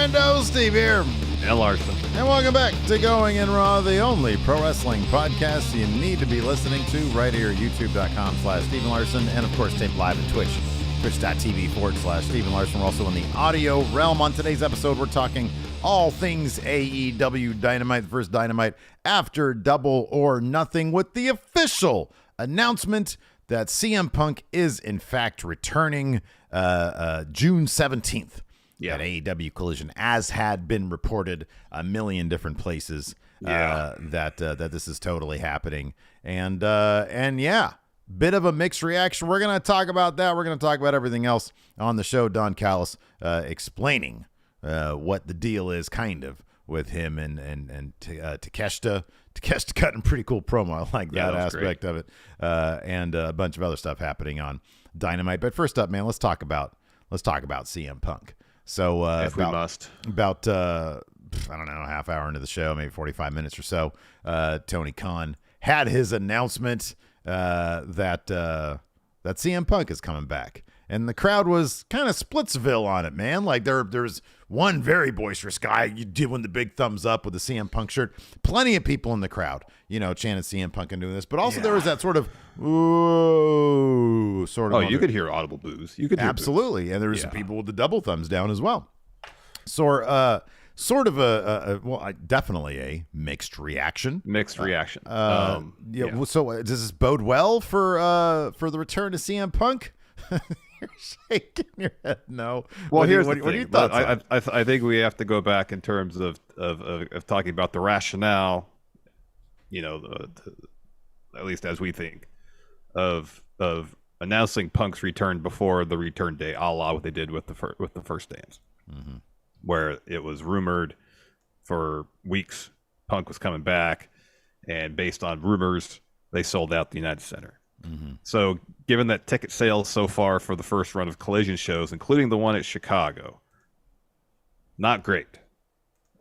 Friendo, Steve here. And Larson. And welcome back to Going in Raw, the only pro wrestling podcast you need to be listening to right here at youtube.com/Stephen Larson. And of course, tape live at Twitch, twitch.tv/Stephen Larson. We're also in the audio realm. On today's episode, we're talking all things AEW Dynamite, the first Dynamite after Double or Nothing, with the official announcement that CM Punk is in fact returning June 17th. At AEW Collision, as had been reported a million different places, that this is totally happening. And yeah, bit of a mixed reaction. We're going to talk about that. We're going to talk about everything else on the show. Don Callis explaining what the deal is, kind of, with him and Takeshita. Takeshita cutting a pretty cool promo. I like that aspect of it. And a bunch of other stuff happening on Dynamite. But first up, man, let's talk about CM Punk. So if we must. About I don't know, half hour into the show, maybe 45 minutes or so, Tony Khan had his announcement that CM Punk is coming back. And the crowd was kind of Splitsville on it, man. Like there's one very boisterous guy doing the big thumbs up with the CM Punk shirt. Plenty of people in the crowd, chanting CM Punk and doing this. But also there was that sort of ooh sort of. Oh, you could hear audible boos. You could hear absolutely, boos. And there was some people with the double thumbs down as well. So sort of definitely a mixed reaction. So does this bode well for the return to CM Punk? You're shaking your head. No. Well, what are your thoughts? I think we have to go back in terms of talking about the rationale. At least as we think of announcing Punk's return before the return day, a la what they did with the first dance, where it was rumored for weeks Punk was coming back, and based on rumors, they sold out the United Center. So given that ticket sales so far for the first run of Collision shows, including the one at Chicago, not great.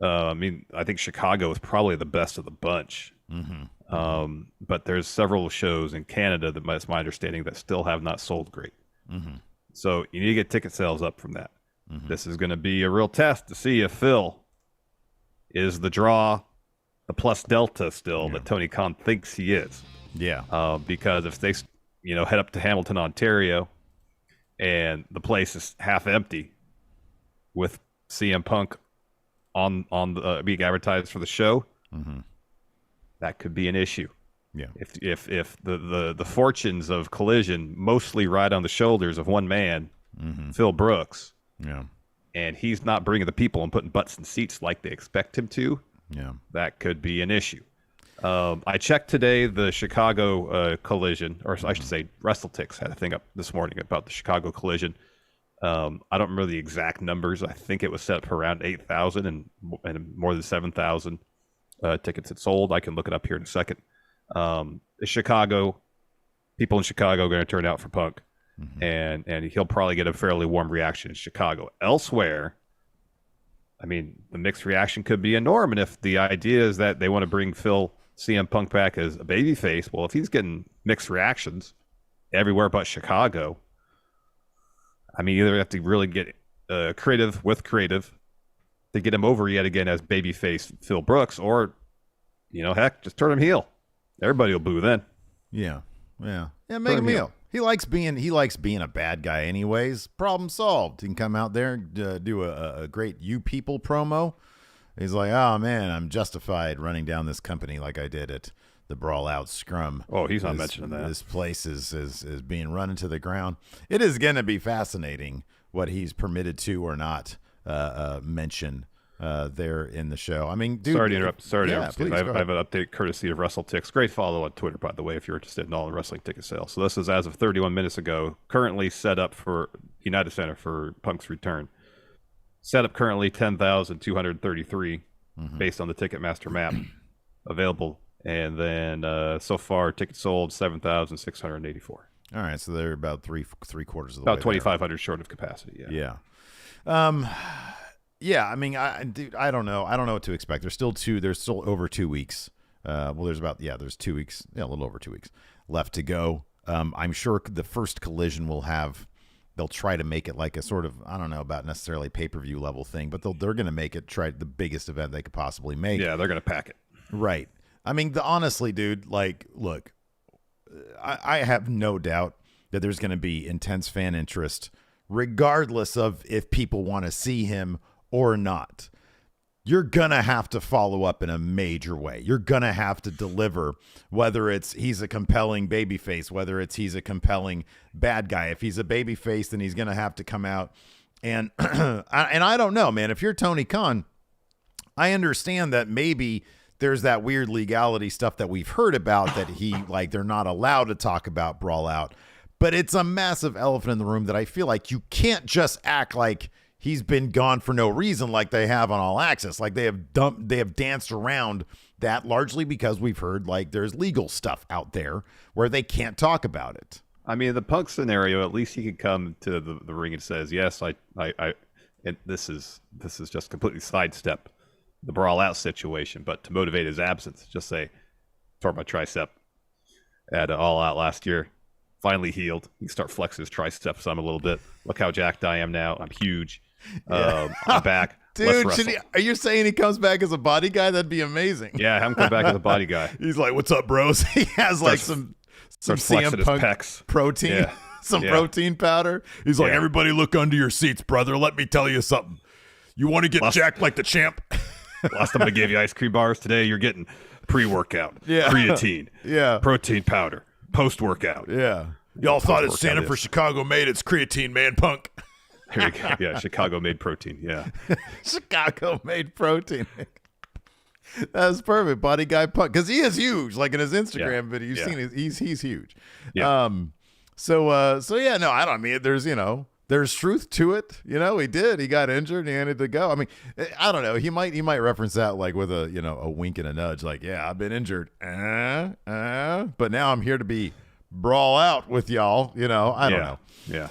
I think Chicago is probably the best of the bunch. But there's several shows in Canada that, that's my understanding, that still have not sold great. So you need to get ticket sales up from that. This is going to be a real test to see if Phil is the draw, the plus delta still that Tony Khan thinks he is. Because if they, head up to Hamilton, Ontario, and the place is half empty with CM Punk on the being advertised for the show, that could be an issue. If the fortunes of Collision mostly ride on the shoulders of one man, Phil Brooks, and he's not bringing the people and putting butts in seats like they expect him to, that could be an issue. I checked today the Chicago Collision, or I should say WrestleTix had a thing up this morning about the Chicago Collision. I don't remember the exact numbers. I think it was set up for around 8,000 and more than 7,000 tickets had sold. I can look it up here in a second. Chicago, people in Chicago are going to turn out for Punk, and he'll probably get a fairly warm reaction in Chicago. Elsewhere, the mixed reaction could be enormous. And if the idea is that they want to bring CM Punk back as a babyface, well, if he's getting mixed reactions everywhere but Chicago, either have to really get creative to get him over yet again as babyface Phil Brooks, or heck, just turn him heel. Everybody will boo then. Make him heel. He likes being a bad guy anyways. Problem solved. He can come out there and do a great "You People" promo. He's like, oh man, I'm justified running down this company like I did at the Brawl Out Scrum. Oh, he's not mentioning that. This place is being run into the ground. It is going to be fascinating what he's permitted to or not mention there in the show. Dude, sorry to interrupt. Please, I have an update courtesy of WrestleTix. Great follow on Twitter, by the way, if you're interested in all the wrestling ticket sales. So this is as of 31 minutes ago, currently set up for United Center for Punk's return. Set up currently 10,233 based on the Ticketmaster map available. And then so far, tickets sold 7,684. All right, so they're about three quarters of the way. About 2,500 short of capacity. Yeah. I don't know. I don't know what to expect. There's still over 2 weeks. There's 2 weeks, a little over 2 weeks left to go. I'm sure the first Collision will have they'll try to make it like a sort of, I don't know about necessarily pay-per-view level thing, but they're going to make it the biggest event they could possibly make. Yeah, they're going to pack it. Right. I mean, honestly, dude, like, look, I have no doubt that there's going to be intense fan interest regardless of if people want to see him or not. You're going to have to follow up in a major way. You're going to have to deliver, whether it's he's a compelling babyface, whether it's he's a compelling bad guy. If he's a babyface, then he's going to have to come out. And I don't know, man. If you're Tony Khan, I understand that maybe there's that weird legality stuff that we've heard about that they're not allowed to talk about Brawl Out. But it's a massive elephant in the room that I feel like you can't just act like he's been gone for no reason like they have on All Access. Like they have danced around that largely because we've heard like there's legal stuff out there where they can't talk about it. I mean, the Punk scenario, at least he could come to the ring and says, yes, and this is just completely sidestep the Brawl Out situation, but to motivate his absence, just say, tore my tricep at All Out last year. Finally healed. He can start flexing his triceps some a little bit. Look how jacked I am now. I'm huge. Yeah. I'm back. Dude, are you saying he comes back as a body guy? That'd be amazing. Yeah, have him come back as a body guy. He's like, "What's up, bros?" He has like some CM Punk pecs. Protein, protein powder. He's like, "Everybody, look under your seats, brother. Let me tell you something. You want to get jacked like the champ." Last time I gave you ice cream bars. Today you're getting pre-workout, creatine, protein powder, post-workout. Yeah. Y'all thought it's standing for Chicago made. It's creatine, man, punk. Here you go. Yeah, Chicago made protein. Yeah. Chicago made protein. That's perfect. Body guy punk. Because he is huge. Like in his Instagram video, you've seen he's huge. Yeah. So yeah, no, I mean, there's truth to it. He did. He got injured and he ended to go. I mean, I don't know. He might reference that like with a wink and a nudge. Like, yeah, I've been injured. But now I'm here to be Brawl Out with y'all. I don't know. Yeah.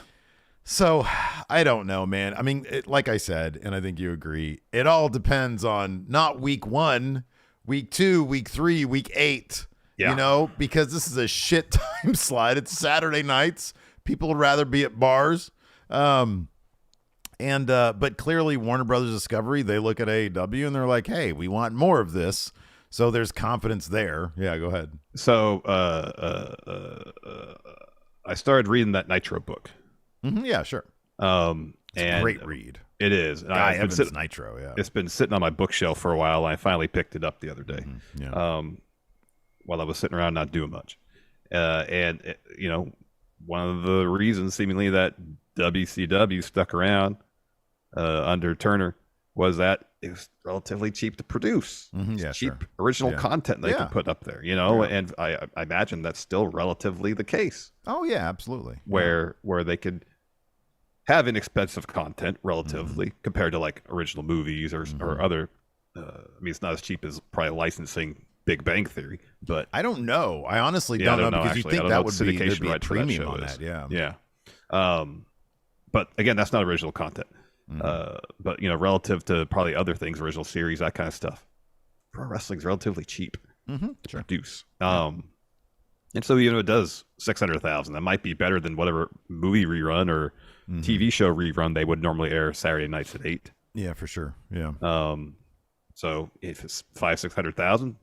So I don't know, man. I mean, like I said, and I think you agree, it all depends on not week 1, week 2, week 3, week 8, because this is a shit time slot. It's Saturday nights. People would rather be at bars. But clearly Warner Brothers Discovery, they look at AEW and they're like, hey, we want more of this. So there's confidence there. Yeah, go ahead. So I started reading that Nitro book. Mm-hmm, yeah, sure. It's a great read. It is. Guy Evans Nitro, yeah. It's been sitting on my bookshelf for a while, and I finally picked it up the other day. Mm-hmm, yeah. While I was sitting around not doing much. One of the reasons seemingly that WCW stuck around under Turner was that it was relatively cheap to produce. Mm-hmm, yeah, cheap original content they can put up there, and I imagine that's still relatively the case. Oh yeah, absolutely. Where they could have inexpensive content relatively compared to like original movies or other. I mean, it's not as cheap as probably licensing Big Bang Theory, but I don't know. I honestly don't know because you think that would be a premium on that. Yeah. But again, that's not original content. But relative to probably other things, original series, that kind of stuff, pro wrestling's relatively cheap to produce. And so it does 600,000. That might be better than whatever movie rerun or TV show rerun they would normally air Saturday nights at 8. Yeah, for sure. Yeah. So if it's 500,000-600,000,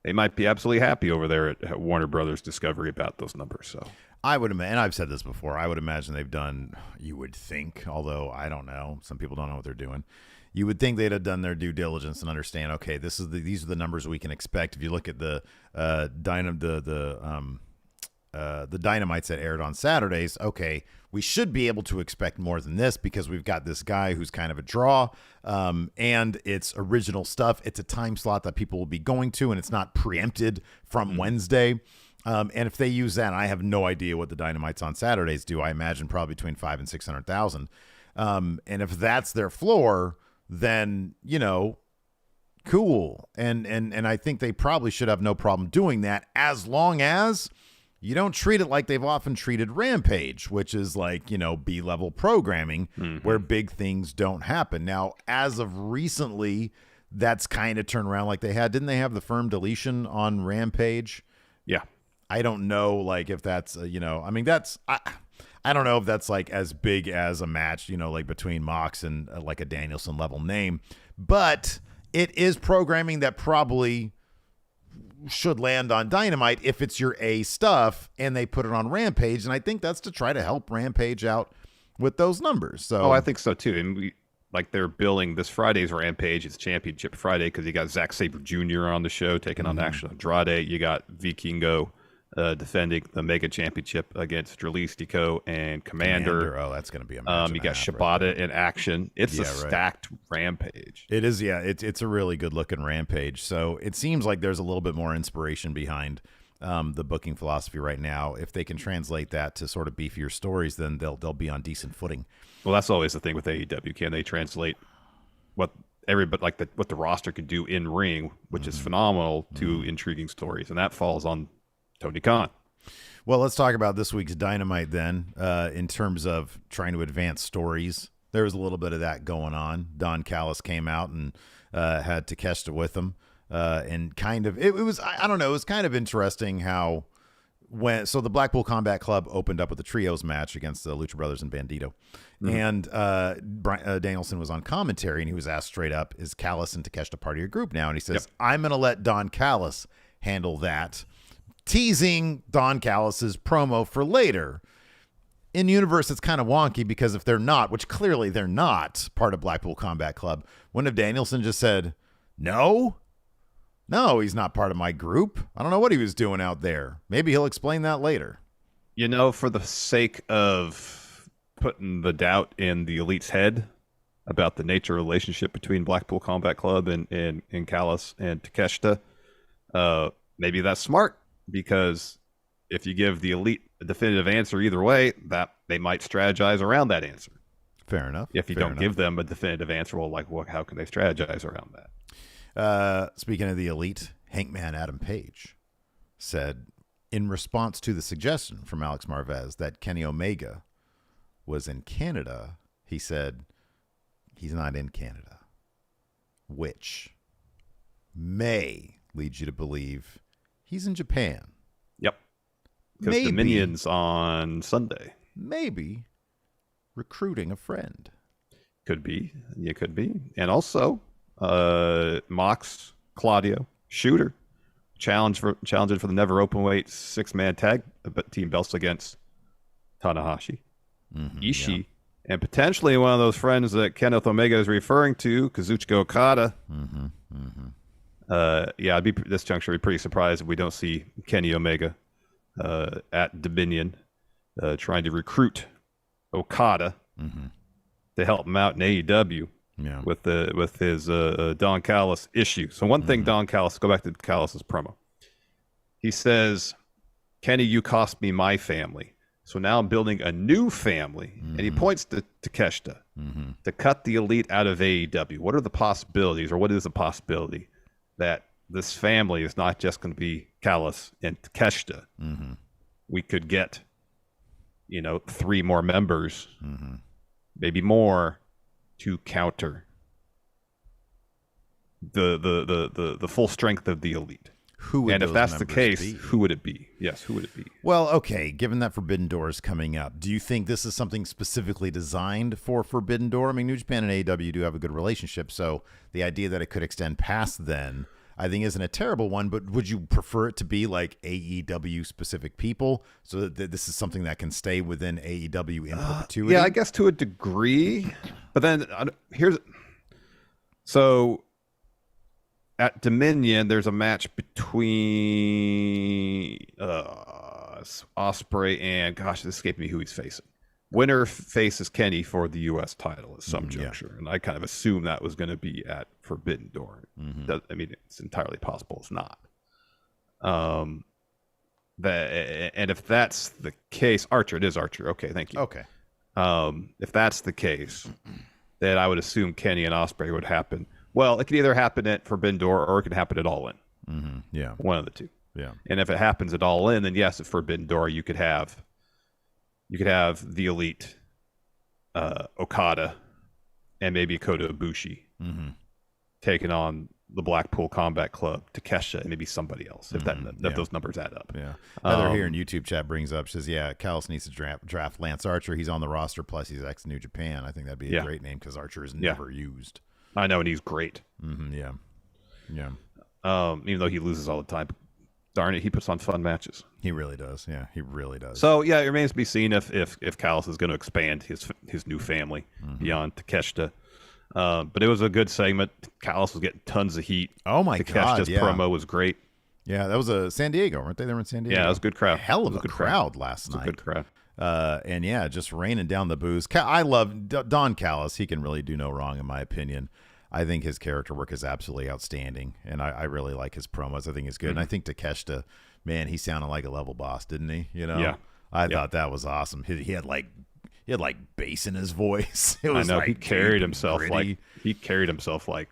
they might be absolutely happy over there at Warner Brothers Discovery about those numbers. So I would imagine, and I've said this before, I would imagine they've done, you would think, although I don't know, some people don't know what they're doing. You would think they'd have done their due diligence and understand, okay, these are the numbers we can expect. If you look at the Dynamites that aired on Saturdays, okay, we should be able to expect more than this because we've got this guy who's kind of a draw, and it's original stuff. It's a time slot that people will be going to, and it's not preempted from Wednesday. And if they use that, I have no idea what the Dynamites on Saturdays do. I imagine probably between 500,000 and 600,000. And if that's their floor, then cool. And I think they probably should have no problem doing that as long as you don't treat it like they've often treated Rampage, which is like, B-level programming where big things don't happen. Now, as of recently, that's kind of turned around like they had. Didn't they have the firm deletion on Rampage? Yeah. I don't know, like, if that's, I mean, that's, I don't know if that's like as big as a match, like between Mox and like a Danielson level name, but it is programming that probably should land on Dynamite if it's your A stuff and they put it on Rampage. And I think that's to try to help Rampage out with those numbers. So I think so too. And they're billing this Friday's Rampage. It's Championship Friday because you got Zack Sabre Jr. on the show taking on Action Andrade. You got Vikingo defending the Mega Championship against Dralistico and Commander. Oh, that's going to be a match. You got Shibata in action. It's a stacked Rampage. It is, yeah. It's a really good looking Rampage. So it seems like there's a little bit more inspiration behind the booking philosophy right now. If they can translate that to sort of beefier stories, then they'll be on decent footing. Well, that's always the thing with AEW. Can they translate what what the roster could do in ring, which is phenomenal, to intriguing stories? And that falls on Tony Khan. Well, let's talk about this week's Dynamite then. In terms of trying to advance stories, there was a little bit of that going on. Don Callis came out and had Takeshita with him, and kind of it was, I don't know, it was kind of interesting how so the Blackpool Combat Club opened up with a trios match against the Lucha Brothers and Bandito, and Danielson was on commentary and he was asked straight up, "Is Callis and Takeshita part of your group now?" And he says, "I'm going to let Don Callis handle that," teasing Don Callis's promo for later. In universe, it's kind of wonky because if they're not, which clearly they're not part of Blackpool Combat Club, wouldn't have Danielson just said, No, he's not part of my group. I don't know what he was doing out there. Maybe he'll explain that later. For the sake of putting the doubt in the Elite's head about the nature of the relationship between Blackpool Combat Club and Callis and Takeshita, maybe that's smart. Because if you give the Elite a definitive answer either way, that they might strategize around that answer. Fair enough. If you don't give them a definitive answer, how can they strategize around that? Speaking of the Elite, Hankman Adam Page said, in response to the suggestion from Alex Marvez that Kenny Omega was in Canada, he said, he's not in Canada, which may lead you to believe he's in Japan. Yep. Because Dominion's on Sunday. Maybe recruiting a friend. Could be. Yeah, could be. And also, Mox, Claudio, Shooter, challenging for the never open weight 6-man tag team belts against Tanahashi, Ishii, and potentially one of those friends that Kenneth Omega is referring to, Kazuchika Okada. At this juncture, I'd be pretty surprised if we don't see Kenny Omega at Dominion trying to recruit Okada to help him out in AEW with his Don Callis issue. So one thing, Don Callis, go back to Callis's promo. He says, "Kenny, you cost me my family. So now I'm building a new family." And he points to Takeshita to cut the Elite out of AEW. What are the possibilities, or what is the possibility that this family is not just going to be Callis and Takeshita? We could get, 3 more members, maybe more, to counter the full strength of the Elite. And if that's the case, who would it be? Yes, who would it be? Well, okay, given that Forbidden Door is coming up, do you think this is something specifically designed for Forbidden Door? I mean, New Japan and AEW do have a good relationship, so the idea that it could extend past then, I think, isn't a terrible one, but would you prefer it to be like AEW-specific people so that this is something that can stay within AEW in perpetuity? Yeah, I guess to a degree. But then So at Dominion, there's a match between Ospreay and, gosh, it escaped me who he's facing. Winner faces Kenny for the U.S. title at some juncture. And I kind of assumed that was going to be at Forbidden Door. I mean, it's entirely possible it's not. And if that's the case, Archer, it is Archer. Okay, thank you. Okay. If that's the case, then I would assume Kenny and Ospreay would happen. Well, it could either happen at Forbidden Door or it could happen at All In. Yeah. One of the two. Yeah. And if it happens at All In, then yes, at Forbidden Door, you could have the Elite, Okada, and maybe Kota Ibushi taking on the Blackpool Combat Club, Takeshita, and maybe somebody else if those numbers add up. Yeah. Heather here in YouTube chat brings up, says, yeah, Callis needs to draft Lance Archer. He's on the roster, plus he's ex-New Japan. I think that'd be a great name because Archer is never used. I know, and he's great. Yeah. Even though he loses all the time. Darn it, he puts on fun matches. He really does. Yeah, he really does. So, yeah, it remains to be seen if Callis is going to expand his new family beyond Takeshita. But it was a good segment. Callis was getting tons of heat. Oh, my God, Takeshita's promo was great. Yeah, that was San Diego, weren't they? They were in San Diego. Yeah, it was a good crowd. Hell of a good crowd last night. It was a good crowd. And, yeah, just raining down the booze. I love Don Callis. He can really do no wrong, in my opinion. I think his character work is absolutely outstanding, and I really like his promos. I think it's good. And I think Takeshita, man, he sounded like a level boss, didn't he? You know? Yeah. I thought that was awesome. He had like bass in his voice. It was he carried himself like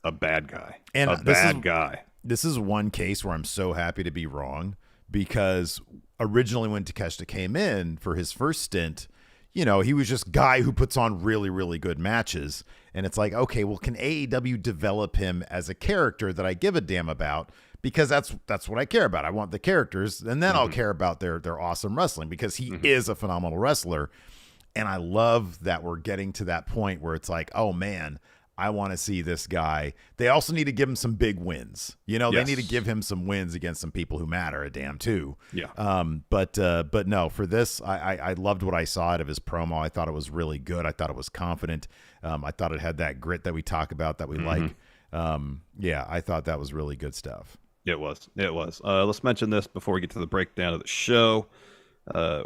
a bad guy. And a bad guy. This is one case where I'm so happy to be wrong, because originally when Takeshita came in for his first stint, he was just guy who puts on really, really good matches. And it's like, okay, well, can AEW develop him as a character that I give a damn about? Because that's what I care about. I want the characters, and then I'll care about their awesome wrestling, because he is a phenomenal wrestler. And I love that we're getting to that point where it's like, oh man, I want to see this guy. They also need to give him some big wins. They need to give him some wins against some people who matter a damn too. Yeah. But no, for this, I loved what I saw out of his promo. I thought it was really good. I thought it was confident. I thought it had that grit that we talk about that we like. Yeah, I thought that was really good stuff. It was. Let's mention this before we get to the breakdown of the show.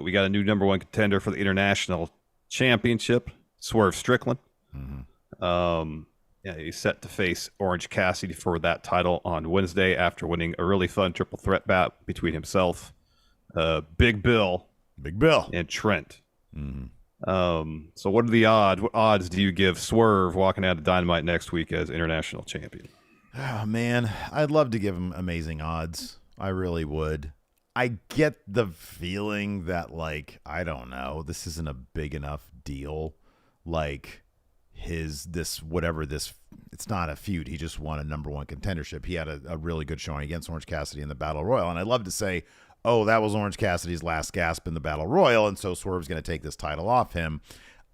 We got a new number one contender for the International Championship, Swerve Strickland. He's set to face Orange Cassidy for that title on Wednesday after winning a really fun triple threat bout between himself, Big Bill, and Trent. So what are the odds? What odds do you give Swerve walking out of Dynamite next week as international champion? Oh, man, I'd love to give him amazing odds. I really would. I get the feeling that, I don't know, this isn't a big enough deal. It's not a feud. He just won a number one contendership. He had a really good showing against Orange Cassidy in the Battle Royal. And I'd love to say, oh, that was Orange Cassidy's last gasp in the Battle Royal, and so Swerve's going to take this title off him.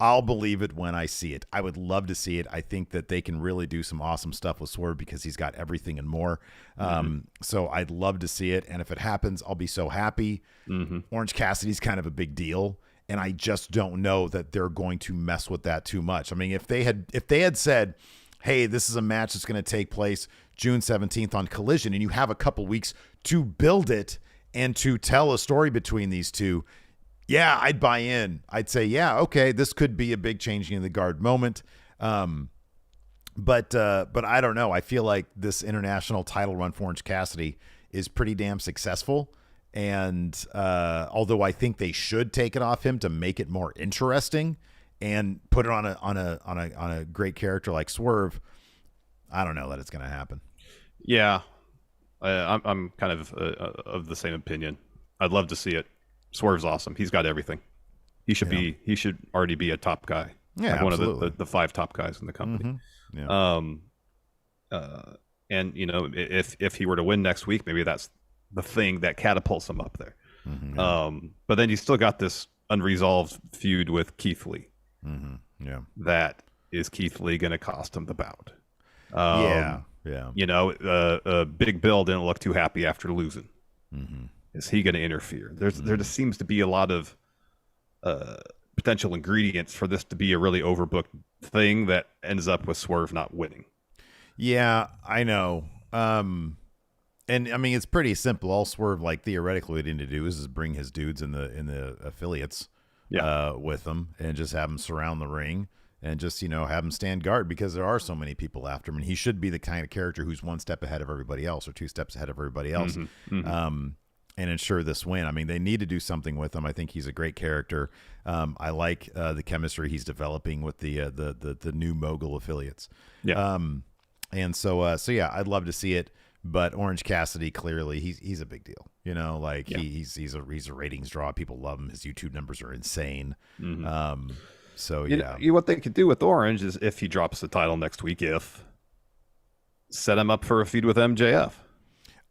I'll believe it when I see it. I would love to see it. I think that they can really do some awesome stuff with Swerve because he's got everything and more. So I'd love to see it. And if it happens, I'll be so happy. Orange Cassidy's kind of a big deal. And I just don't know that they're going to mess with that too much. I mean, if they had said, hey, this is a match that's going to take place June 17th on Collision, and you have a couple weeks to build it and to tell a story between these two, yeah, I'd buy in. I'd say, yeah, okay, this could be a big changing of the guard moment. But I don't know. I feel like this international title run for Orange Cassidy is pretty damn successful. And although I think they should take it off him to make it more interesting and put it on a great character like Swerve, I don't know that it's going to happen. Yeah, I'm kind of the same opinion. I'd love to see it. Swerve's awesome. He's got everything. He should He should already be a top guy. Yeah, one absolutely. of the 5 top guys in the company. Yeah. And if he were to win next week, maybe that's the thing that catapults him up there. But then you still got this unresolved feud with Keith Lee. Yeah. That is Keith Lee going to cost him the bout. Yeah. Big Bill didn't look too happy after losing. Is he going to interfere? There just seems to be a lot of potential ingredients for this to be a really overbooked thing that ends up with Swerve not winning. Yeah, I know. And I mean, it's pretty simple. All Swerve theoretically would need to do is bring his dudes in the affiliates with them and just have them surround the ring and just, have them stand guard because there are so many people after him. And he should be the kind of character who's one step ahead of everybody else or 2 steps ahead of everybody else. And ensure this win. I mean, they need to do something with him. I think he's a great character. I like the chemistry he's developing with the new Mogul affiliates. Yeah. And so yeah, I'd love to see it. But Orange Cassidy, clearly, he's a big deal. He's a ratings draw. People love him. His YouTube numbers are insane. So yeah, what they could do with Orange is if he drops the title next week, set him up for a feud with MJF.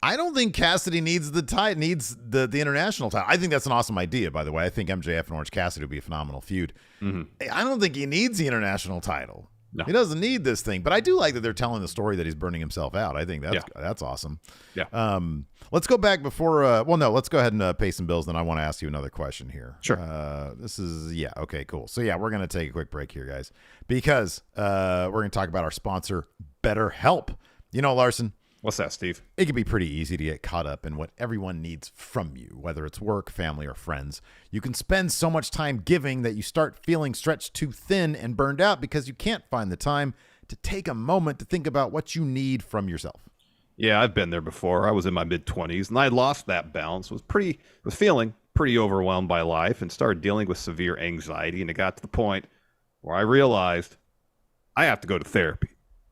I don't think Cassidy needs the international title. I think that's an awesome idea, by the way. I think MJF and Orange Cassidy would be a phenomenal feud. I don't think he needs the international title. No. He doesn't need this thing, but I do like that they're telling the story that he's burning himself out. I think that's awesome. Yeah. Let's go back before. Let's go ahead and pay some bills. Then I want to ask you another question here. Sure. Okay, cool. So we're gonna take a quick break here, guys, because we're gonna talk about our sponsor, BetterHelp. You know, Larson. What's that, Steve? It can be pretty easy to get caught up in what everyone needs from you, whether it's work, family, or friends. You can spend so much time giving that you start feeling stretched too thin and burned out because you can't find the time to take a moment to think about what you need from yourself. Yeah, I've been there before. I was in my mid-20s, and I lost that balance. Was feeling pretty overwhelmed by life and started dealing with severe anxiety, and it got to the point where I realized I have to go to therapy.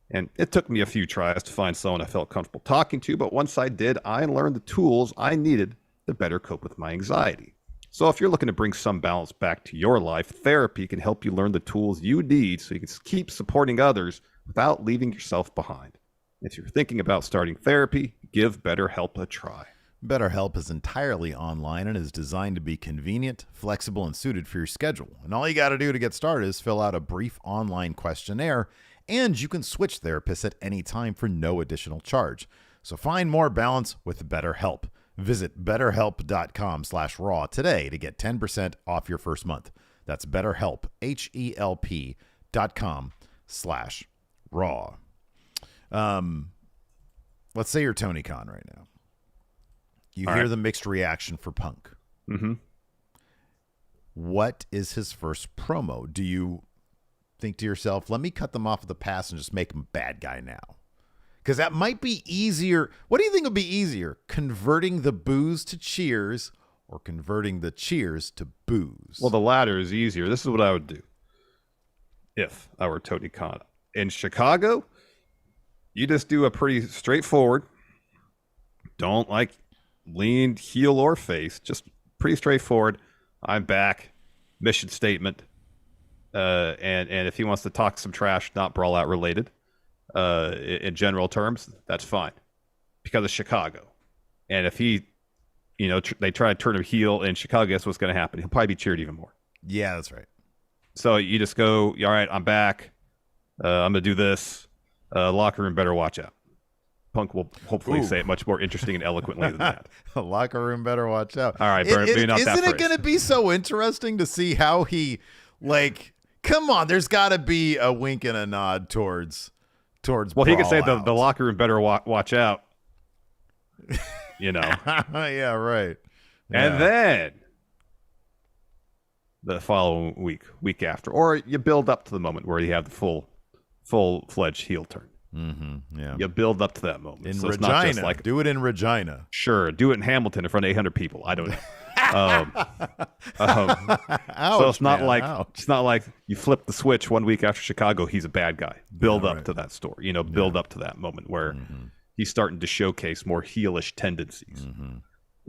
And it took me a few tries to find someone I felt comfortable talking to, but once I did, I learned the tools I needed to better cope with my anxiety. So if you're looking to bring some balance back to your life, therapy can help you learn the tools you need so you can keep supporting others without leaving yourself behind. If you're thinking about starting therapy, give BetterHelp a try. BetterHelp is entirely online and is designed to be convenient, flexible, and suited for your schedule. And all you got to do to get started is fill out a brief online questionnaire, and you can switch therapists at any time for no additional charge. So find more balance with BetterHelp. Visit BetterHelp.com/raw today to get 10% off your first month. That's BetterHelp, HELP.com/raw. Let's say you're Tony Khan right now. You hear the mixed reaction for Punk. Mm-hmm. What is his first promo? Do you think to yourself, let me cut them off of the past and just make him bad guy now? Because that might be easier. What do you think would be easier? Converting the boos to cheers or converting the cheers to boos? Well, the latter is easier. This is what I would do if I were Tony Khan. In Chicago, you just do a pretty straightforward, don't lean heel or face, just pretty straightforward. I'm back, mission statement. And if he wants to talk some trash, not brawl out related, in general terms, that's fine because of Chicago. And if he, they try to turn him heel in Chicago, guess what's going to happen? He'll probably be cheered even more. Yeah, that's right. So you just go, all right, I'm back. I'm going to do this. Locker room better watch out. Punk will hopefully say it much more interesting and eloquently than that. The locker room better watch out. All right, isn't it going to be so interesting to see how he, come on, there's got to be a wink and a nod towards well, he could say the locker room better watch out. Yeah, right. Yeah. And then the following week after, or you build up to the moment where you have the full-fledged heel turn. Mm-hmm, yeah. You build up to that moment. In Regina. Do it in Regina. Sure. Do it in Hamilton in front of 800 people. I don't know. Ouch, so it's not ouch. It's not like you flip the switch 1 week after Chicago, he's a bad guy. Build up to that story. Build up to that moment where he's starting to showcase more heelish tendencies.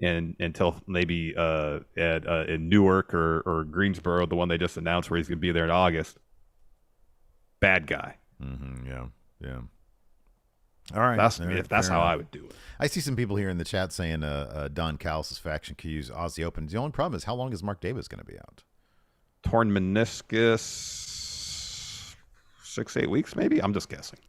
And until maybe in Newark or Greensboro, the one they just announced where he's going to be there in August, bad guy. Yeah. All right. That's how I would do it. I see some people here in the chat saying Don Callis' faction could use Aussie Open. The only problem is how long is Mark Davis going to be out? Torn meniscus, 6-8 weeks maybe? I'm just guessing.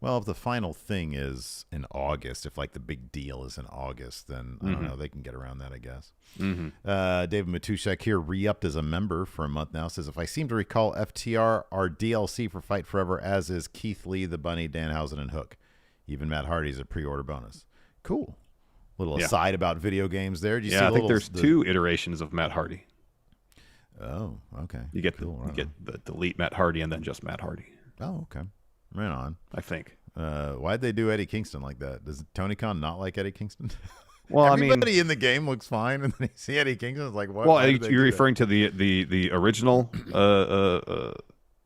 Well, if the final thing is in August, if the big deal is in August, then I don't know. They can get around that, I guess. David Matushek here re-upped as a member for a month now. Says, if I seem to recall, FTR are DLC for Fight Forever, as is Keith Lee, The Bunny, Danhausen, and Hook. Even Matt Hardy's a pre-order bonus. Cool. Little aside about video games there. Did you see I think there's 2 iterations of Matt Hardy. Oh, okay. You get the delete Matt Hardy and then just Matt Hardy. Oh, okay. Right on. I think. Why'd they do Eddie Kingston like that? Does Tony Khan not like Eddie Kingston? Well, everybody in the game looks fine, and then you see Eddie Kingston. It's like, what? Well, you're referring to the original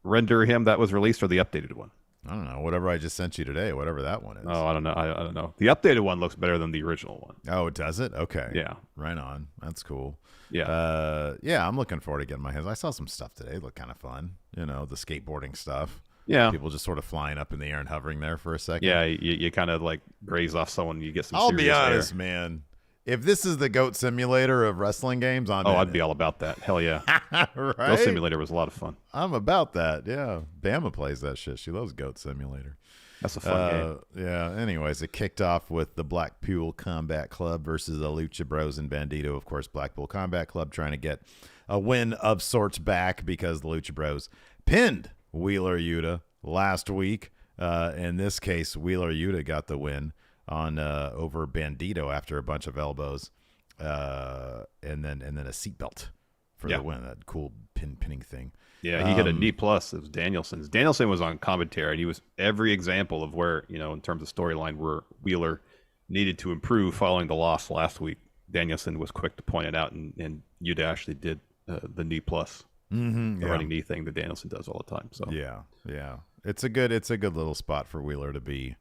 render him that was released, or the updated one? I don't know. Whatever I just sent you today, whatever that one is. Oh, I don't know. I don't know. The updated one looks better than the original one. Oh, does it? Okay. Yeah. Right on. That's cool. Yeah. Yeah. I'm looking forward to getting my hands. I saw some stuff today. It looked kind of fun. The skateboarding stuff. Yeah. People just sort of flying up in the air and hovering there for a second. Yeah, you kind of like graze off someone, you get some I'll serious be honest, air. man. If this is the GOAT simulator of wrestling games, I'd be all about that. Hell yeah. Right? GOAT Simulator was a lot of fun. I'm about that, yeah. Bama plays that shit. She loves GOAT Simulator. That's a fun game. Yeah, anyways, it kicked off with the Blackpool Combat Club versus the Lucha Bros and Bandito. Of course, Blackpool Combat Club trying to get a win of sorts back because the Lucha Bros pinned Wheeler Yuta last week. In this case, Wheeler Yuta got the win on over Bandito after a bunch of elbows, and then a seatbelt for the win. That cool pinning thing. Yeah, he hit a knee plus. It was Danielson's. Danielson was on commentary, and he was every example of where, in terms of storyline, where Wheeler needed to improve following the loss last week. Danielson was quick to point it out, and Yuta actually did the knee plus, the running knee thing that Danielson does all the time. So yeah, it's a good little spot for Wheeler to be,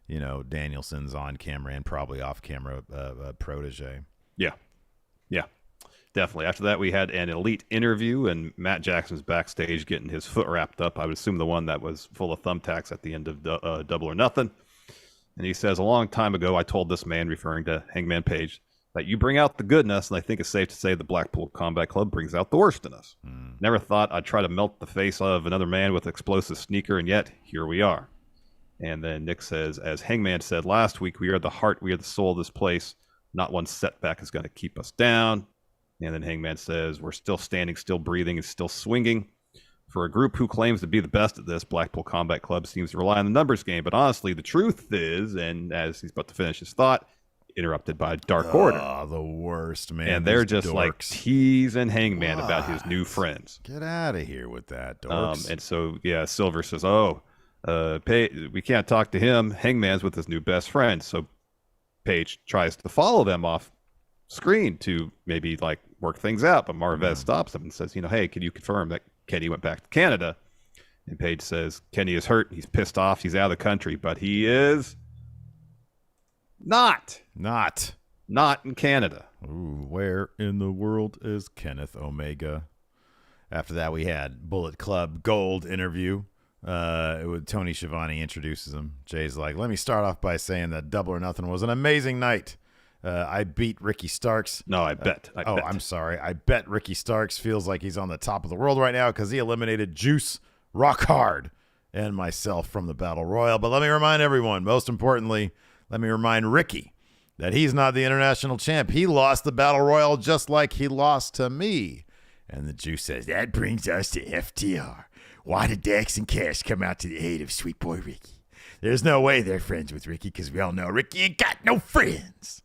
Danielson's on camera and probably off camera protege. Yeah. Definitely. After that, we had an elite interview, and Matt Jackson's backstage getting his foot wrapped up. I would assume the one that was full of thumbtacks at the end of Double or Nothing. And he says, a long time ago, I told this man, referring to Hangman Page, that you bring out the good in us, and I think it's safe to say the Blackpool Combat Club brings out the worst in us. Never thought I'd try to melt the face of another man with an explosive sneaker, and yet here we are. And then Nick says, as Hangman said last week, we are the heart, we are the soul of this place. Not one setback is going to keep us down. And then Hangman says, we're still standing, still breathing, and still swinging. For a group who claims to be the best at this, Blackpool Combat Club seems to rely on the numbers game. But honestly, the truth is, and as he's about to finish his thought, interrupted by Dark Order. Oh, the worst, man. And they're just dorks. Like teasing Hangman about his new friends. Get out of here with that, dorks. And so, Silver says, we can't talk to him. Hangman's with his new best friend. So Page tries to follow them off screen to maybe like work things out, but Marvez stops him and says, hey, can you confirm that Kenny went back to Canada? And Page says, Kenny is hurt, he's pissed off, he's out of the country, but he is not in Canada. Ooh, where in the world is Kenneth Omega? After that, we had Bullet Club Gold interview. Tony Schiavone introduces him. Jay's like, let me start off by saying that Double or Nothing was an amazing night. I beat Ricky Starks. No, I bet. I'm sorry. I bet Ricky Starks feels like he's on the top of the world right now because he eliminated Juice, Rock Hard, and myself from the Battle Royal. But let me remind everyone, most importantly, let me remind Ricky that he's not the international champ. He lost the Battle Royal just like he lost to me. And the Juice says, that brings us to FTR. Why did Dax and Cash come out to the aid of Sweet Boy Ricky? There's no way they're friends with Ricky because we all know Ricky ain't got no friends.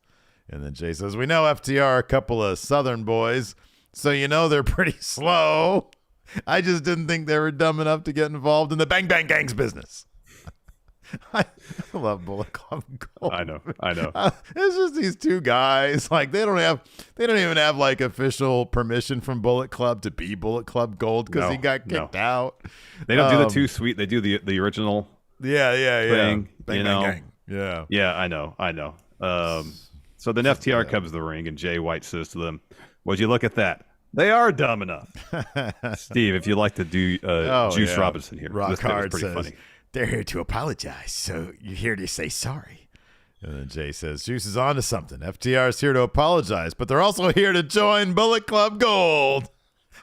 And then Jay says, we know FTR are a couple of Southern boys, so they're pretty slow. I just didn't think they were dumb enough to get involved in the Bang Bang Gang's business. I love Bullet Club Gold. I know. It's just these two guys. Like they don't even have like official permission from Bullet Club to be Bullet Club Gold because he got kicked out. They don't do the too sweet. They do the original. Yeah. Thing, Bang Bang Gang. Yeah, I know. So then FTR comes to the ring, and Jay White says to them, would you look at that? They are dumb enough. Steve, if you'd like to do Juice Robinson here. Rock Hard pretty says, funny. They're here to apologize, so you're here to say sorry. And then Jay says, Juice is on to something. FTR is here to apologize, but they're also here to join Bullet Club Gold.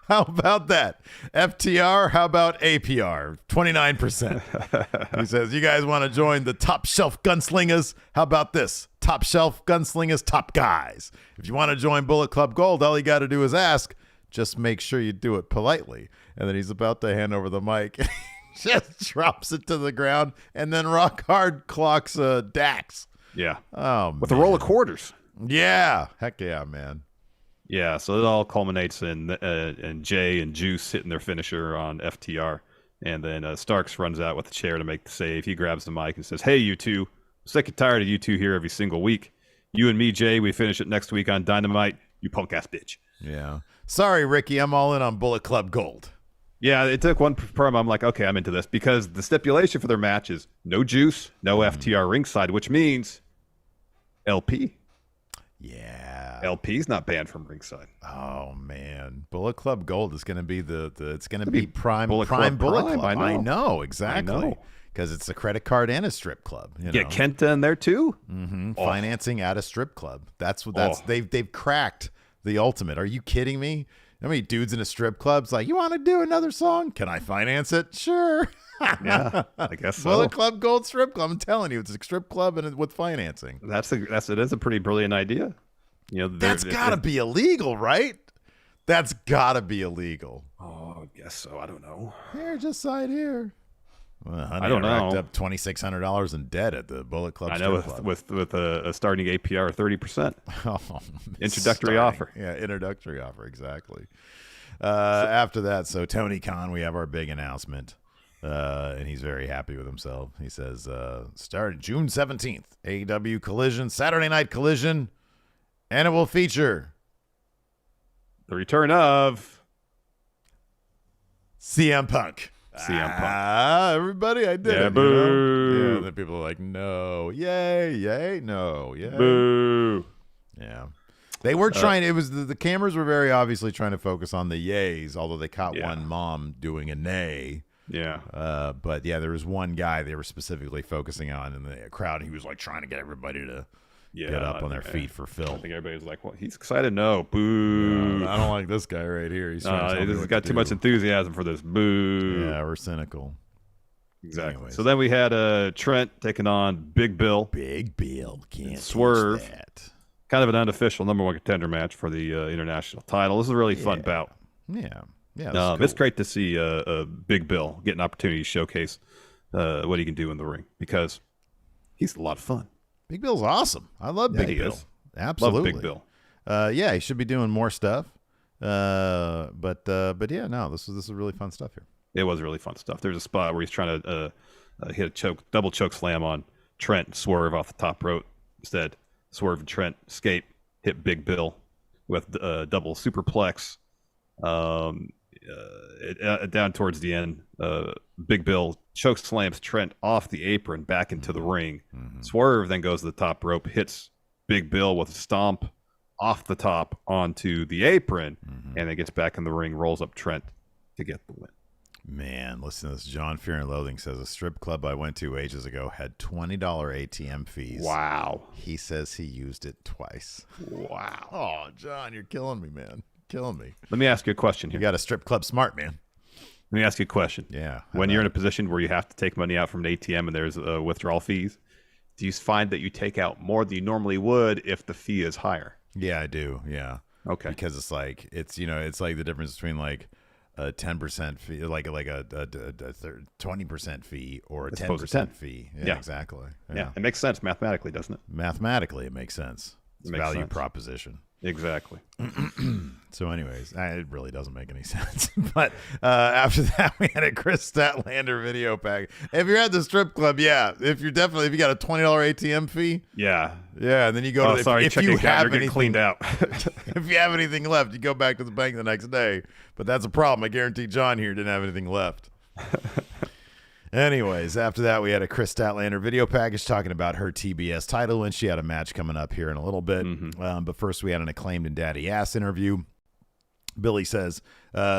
How about that? FTR, how about APR? 29%. He says, you guys want to join the top shelf gunslingers? How about this? Top shelf gunslingers, top guys. If you want to join Bullet Club Gold, all you got to do is ask. Just make sure you do it politely. And then he's about to hand over the mic. Just drops it to the ground. And then Rock Hard clocks Dax. Yeah. Oh, with a roll of quarters. Yeah. Heck yeah, man. Yeah, so it all culminates in Jay and Juice hitting their finisher on FTR. And then Starks runs out with a chair to make the save. He grabs the mic and says, hey, you two. Sick and tired of you two here every single week. You and me, Jay, we finish it next week on Dynamite. You punk-ass bitch. Yeah. Sorry, Ricky. I'm all in on Bullet Club Gold. Yeah, it took one promo. I'm like, okay, I'm into this. Because the stipulation for their match is no Juice, no FTR ringside, which means LP. Yeah. LP's not banned from ringside. Oh man, Bullet Club Gold is going to be it's going to be prime Bullet Club. I know exactly. Because it's a credit card and a strip club. Get Kenta in there too. Mm-hmm. Oh. Financing at a strip club. That's they've cracked the ultimate. Are you kidding me? How many dudes in a strip club's like, you want to do another song? Can I finance it? Sure. Yeah, I guess so. Bullet Club Gold Strip Club. I'm telling you, it's a strip club and with financing. It is a pretty brilliant idea. That's got to be illegal, right? That's got to be illegal. Oh, I guess so. I don't know. Here, just side here. Well, honey, I don't know. Racked up $2,600 in debt at the Bullet Club. I know Club. with a starting APR of 30%. Oh, introductory offer. Yeah, introductory offer, exactly. After that, so Tony Khan, we have our big announcement, and he's very happy with himself. He says, start June 17th, AEW Collision, Saturday Night Collision, and it will feature the return of CM Punk. Everybody, I did it. Boo. Yeah, and then people are like, no, yay, no, yay. Boo. Yeah. They were trying, it was the cameras were very obviously trying to focus on the yays, although they caught one mom doing a nay. Yeah. But yeah, there was one guy they were specifically focusing on in the crowd. He was like trying to get everybody to get up on their feet for Phil. I think everybody's like, well, he's excited. No, boo. I don't like this guy right here. He's he's got too much enthusiasm for this. Boo. Yeah, we're cynical. Exactly. Anyways. So then we had Trent taking on Big Bill. Big Bill can't Swerve. That. Kind of an unofficial number one contender match for the international title. This is a really fun bout. Yeah. Yeah. Cool. It's great to see Big Bill get an opportunity to showcase what he can do in the ring because he's a lot of fun. Big Bill's awesome. I love Big Bill. Absolutely. Love Big Bill. Yeah, he should be doing more stuff. But yeah, no, this is really fun stuff here. It was really fun stuff. There's a spot where he's trying to hit a double choke slam on Trent and Swerve off the top rope. Instead, Swerve and Trent escape, hit Big Bill with double superplex. Down towards the end, Big Bill choke slams Trent off the apron back into the ring. Mm-hmm. Swerve then goes to the top rope, hits Big Bill with a stomp off the top onto the apron, and then gets back in the ring, rolls up Trent to get the win. Man, listen to this. John Fear and Loathing says a strip club I went to ages ago had $20 ATM fees. Wow. He says he used it twice. Wow. Oh, John, you're killing me, man. Killing me. Let me ask you a question here. You got a strip club smart, man. Let me ask you a question. Yeah. When you're in a position where you have to take money out from an ATM and there's withdrawal fees, do you find that you take out more than you normally would if the fee is higher? Yeah, I do. Yeah. Okay. Because it's like it's like the difference between like a 10% fee, like a 20% fee or a 10% fee. Yeah, exactly. Yeah, it makes sense mathematically, doesn't it? Mathematically, it makes sense. It's a value proposition. Exactly. So anyways, it really doesn't make any sense. But after that, we had a Chris Statlander video pack. If you're at the strip club, if you got a $20 ATM fee. Yeah. Yeah, and then you go to if you have anything cleaned out. If you have anything left, you go back to the bank the next day. But that's a problem. I guarantee John here didn't have anything left. Anyways, after that, we had a Chris Statlander video package talking about her TBS title, and she had a match coming up here in a little bit. But first, we had an Acclaimed and Daddy Ass interview. Billy says,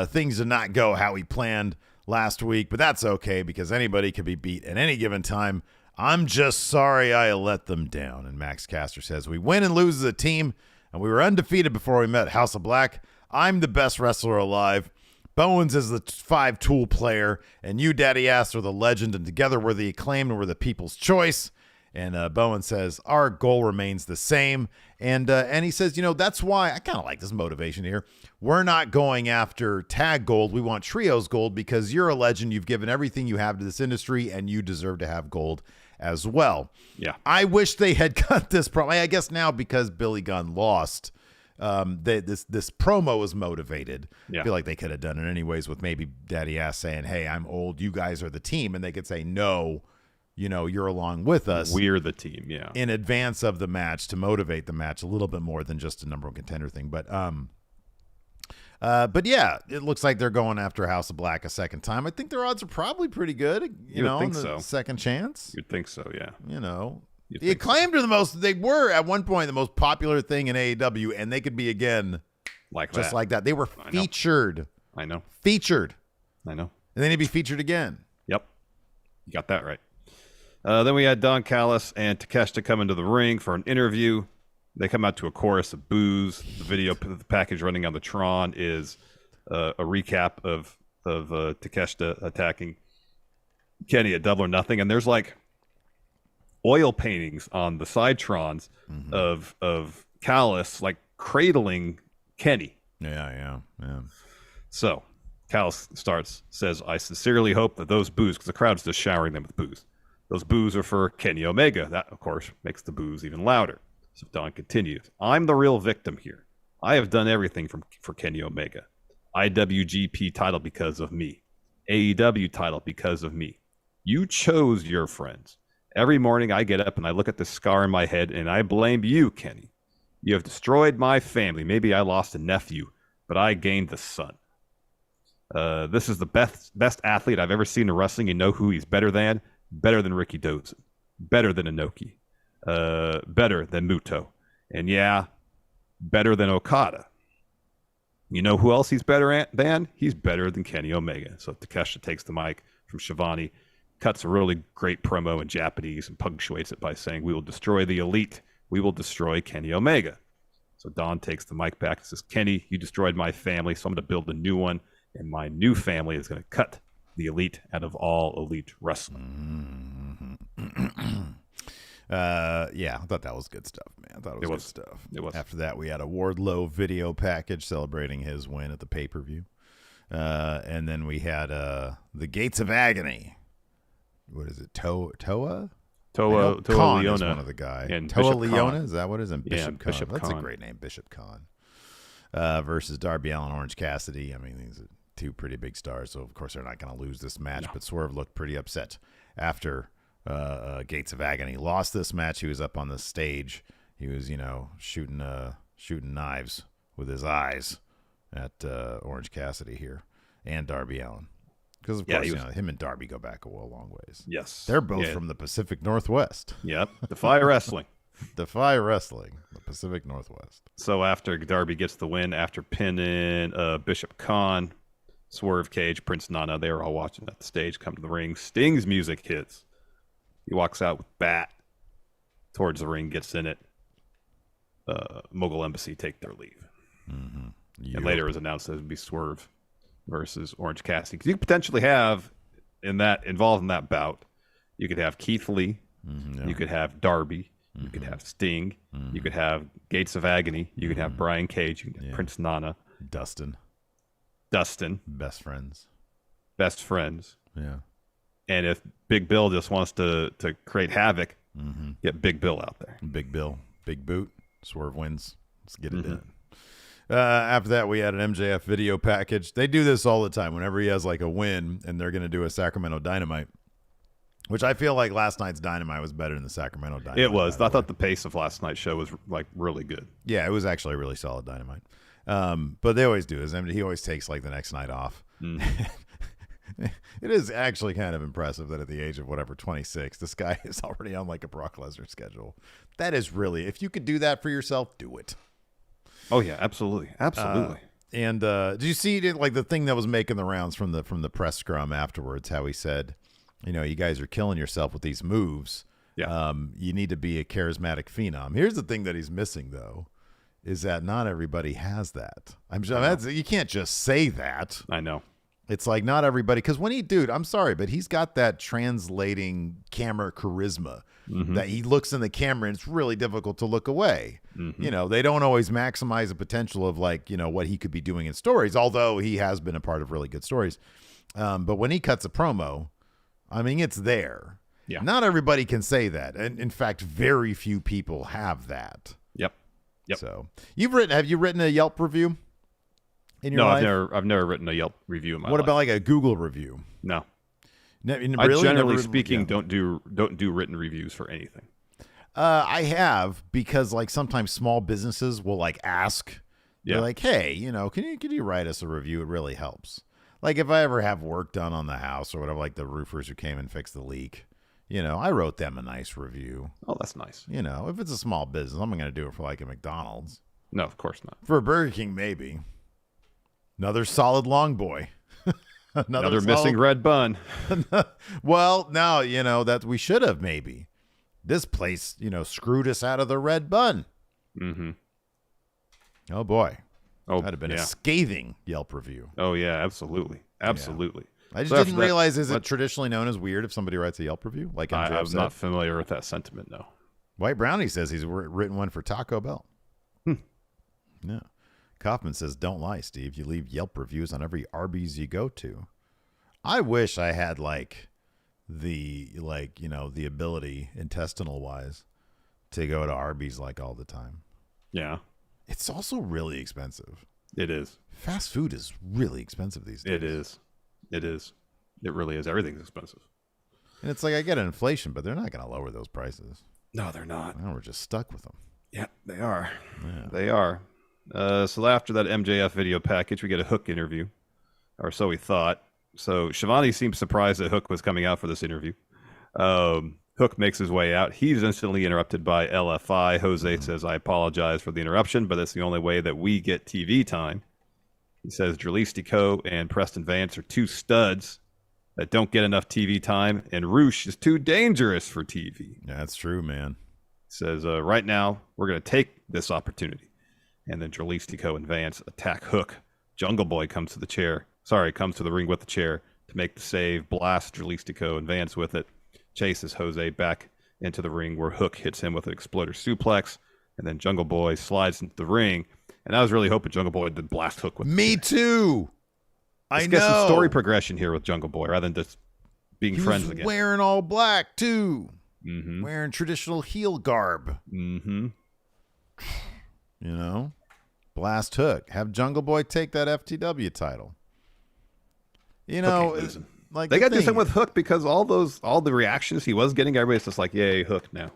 things did not go how he planned last week, but that's okay because anybody could be beat at any given time. I'm just sorry I let them down. And Max Caster says, we win and lose as a team, and we were undefeated before we met House of Black. I'm the best wrestler alive. Bowens is the 5-tool player, and you, Daddy Ass, are the legend, and together we're the Acclaimed and we're the people's choice. And Bowen says, our goal remains the same. And he says, that's why I kind of like this motivation here. We're not going after tag gold. We want trios gold because you're a legend. You've given everything you have to this industry, and you deserve to have gold as well. Yeah. I wish they had cut this promo. I guess now because Billy Gunn lost, this promo was motivated. Yeah. I feel like they could have done it anyways with maybe Daddy Ass saying, hey, I'm old. You guys are the team. And they could say, no, you're along with us. We're the team. Yeah. In advance of the match to motivate the match a little bit more than just a number one contender thing. But yeah, it looks like they're going after House of Black a second time. I think their odds are probably pretty good. You would think so. Second chance. You'd think so. Yeah. The Acclaimed are they were at one point the most popular thing in AEW, and they could be again just like that. They were featured. I know. Featured. I know. And they need to be featured again. Yep. You got that right. Then we had Don Callis and Takeshita come into the ring for an interview. They come out to a chorus of boos. The video package running on the Tron is a recap of Takeshita attacking Kenny at Double or Nothing. And there's like oil paintings on the side Trons of Callis like cradling Kenny. Yeah. So Callis says, I sincerely hope that those boos, because the crowd's just showering them with boos, those boos are for Kenny Omega. That, of course, makes the boos even louder. So Don continues, I'm the real victim here. I have done everything for Kenny Omega. IWGP title because of me. AEW title because of me. You chose your friends. Every morning I get up and I look at the scar in my head and I blame you, Kenny. You have destroyed my family. Maybe I lost a nephew, but I gained the son. This is the best athlete I've ever seen in wrestling. You know who he's better than? Better than Ricky Dozan. Better than Inoki. Better than Muto. And yeah, better than Okada. You know who else he's better than? He's better than Kenny Omega. So Takeshita takes the mic from Shivani, cuts a really great promo in Japanese and punctuates it by saying, we will destroy the elite. We will destroy Kenny Omega. So Don takes the mic back and says, Kenny, you destroyed my family, so I'm going to build a new one. And my new family is going to cut the elite out of all elite wrestling. Yeah, I thought that was good stuff, man. I thought it was good stuff. It was. After that, we had a Wardlow video package celebrating his win at the pay-per-view. And then we had the Gates of Agony. What is it? Toa Leona is one of the guys. And Toa Bishop Leona, Khan. is that what it is? And Bishop Khan. Bishop That's Khan. a great name, Bishop Khan. Versus Darby Allin, Orange Cassidy. I mean, these are two pretty big stars, so of course they're not going to lose this match. No. But Swerve looked pretty upset after Gates of Agony lost this match. He was up on the stage. He was, shooting knives with his eyes at Orange Cassidy here and Darby Allin. Because, of course, him and Darby go back a long ways. Yes. They're both from the Pacific Northwest. Yep. Defy Wrestling. Defy Wrestling, the Pacific Northwest. So after Darby gets the win, after pinning Bishop Khan, Swerve Cage, Prince Nana, they were all watching at the stage, come to the ring. Sting's music hits. He walks out with Bat towards the ring, gets in it. Mogul Embassy take their leave. Mm-hmm. Yep. And later it was announced that it would be Swerve versus Orange Cassidy. Because you could potentially have, involved in that bout, you could have Keith Lee, you could have Darby, you could have Sting, you could have Gates of Agony, you could have Brian Cage, you could have Prince Nana. Dustin. Best friends. Yeah. And if Big Bill just wants to create havoc, get Big Bill out there. Big Bill. Big boot. Swerve wins. Let's get it done. After that, we had an MJF video package. They do this all the time. Whenever he has like a win and they're going to do a Sacramento Dynamite, which I feel like last night's Dynamite was better than the Sacramento Dynamite. It was. I thought the pace of last night's show was like really good. Yeah, it was actually a really solid Dynamite. But they always do. He always takes like the next night off. It is actually kind of impressive that at the age of 26, this guy is already on like a Brock Lesnar schedule. That is really, if you could do that for yourself, do it. Oh yeah, absolutely. And did you see like the thing that was making the rounds from the press scrum afterwards? How he said, you guys are killing yourself with these moves. Yeah. You need to be a charismatic phenom. Here's the thing that he's missing though, is that not everybody has that. You can't just say that. I know. It's like not everybody, because I'm sorry, but he's got that translating camera charisma that he looks in the camera and it's really difficult to look away. They don't always maximize the potential of like, what he could be doing in stories, although he has been a part of really good stories. But when he cuts a promo, it's there. Yeah. Not everybody can say that. And in fact, very few people have that. Yep. So have you written a Yelp review? In your life? I've never written a Yelp review in my life. What about like a Google review? No. I generally speaking don't do written reviews for anything. I have, because like sometimes small businesses will like ask. They're like, hey, can you write us a review? It really helps. Like if I ever have work done on the house or whatever, like the roofers who came and fixed the leak, I wrote them a nice review. Oh, that's nice. If it's a small business, I'm going to do it for like a McDonald's. No, of course not. For a Burger King, maybe. Another solid long boy. Another missing red bun. Well, no, that we should have maybe. This place, screwed us out of the red bun. Mm-hmm. Oh, boy. Oh, that'd have been a scathing Yelp review. Oh, yeah, absolutely. Absolutely. Yeah. I just didn't realize, is it traditionally known as weird if somebody writes a Yelp review? Like I'm not familiar with that sentiment, no. White Brownie says he's written one for Taco Bell. No. Kaufman says, don't lie, Steve. You leave Yelp reviews on every Arby's you go to. I wish I had the ability, intestinal wise, to go to Arby's all the time. Yeah. It's also really expensive. It is. Fast food is really expensive these days. It is. It really is. Everything's expensive. And it's I get inflation, but they're not going to lower those prices. No, they're not. No, we're just stuck with them. Yeah, they are. Yeah. They are. So after that MJF video package, we get a Hook interview, or so we thought. So Shivani seemed surprised that Hook was coming out for this interview. Hook makes his way out. He's instantly interrupted by LFI. Jose says, I apologize for the interruption, but it's the only way that we get TV time. He says Dralistico and Preston Vance are two studs that don't get enough TV time, and Roosh is too dangerous for TV. That's true, man. He says, right now, we're going to take this opportunity. And then Dralistico and Vance attack Hook. Jungle Boy comes to the ring with the chair to make the save, blast Dralistico and Vance with it, chases Jose back into the ring where Hook hits him with an exploder suplex, and then Jungle Boy slides into the ring. And I was really hoping Jungle Boy did blast Hook with Me too. Let's get some story progression here with Jungle Boy rather than just being friends again. Wearing all black too. Mm-hmm. Wearing traditional heel garb. Mm-hmm. Blast Hook. Have Jungle Boy take that FTW title. They got to do something with Hook because all the reactions he was getting, everybody's just like, yay, Hook now.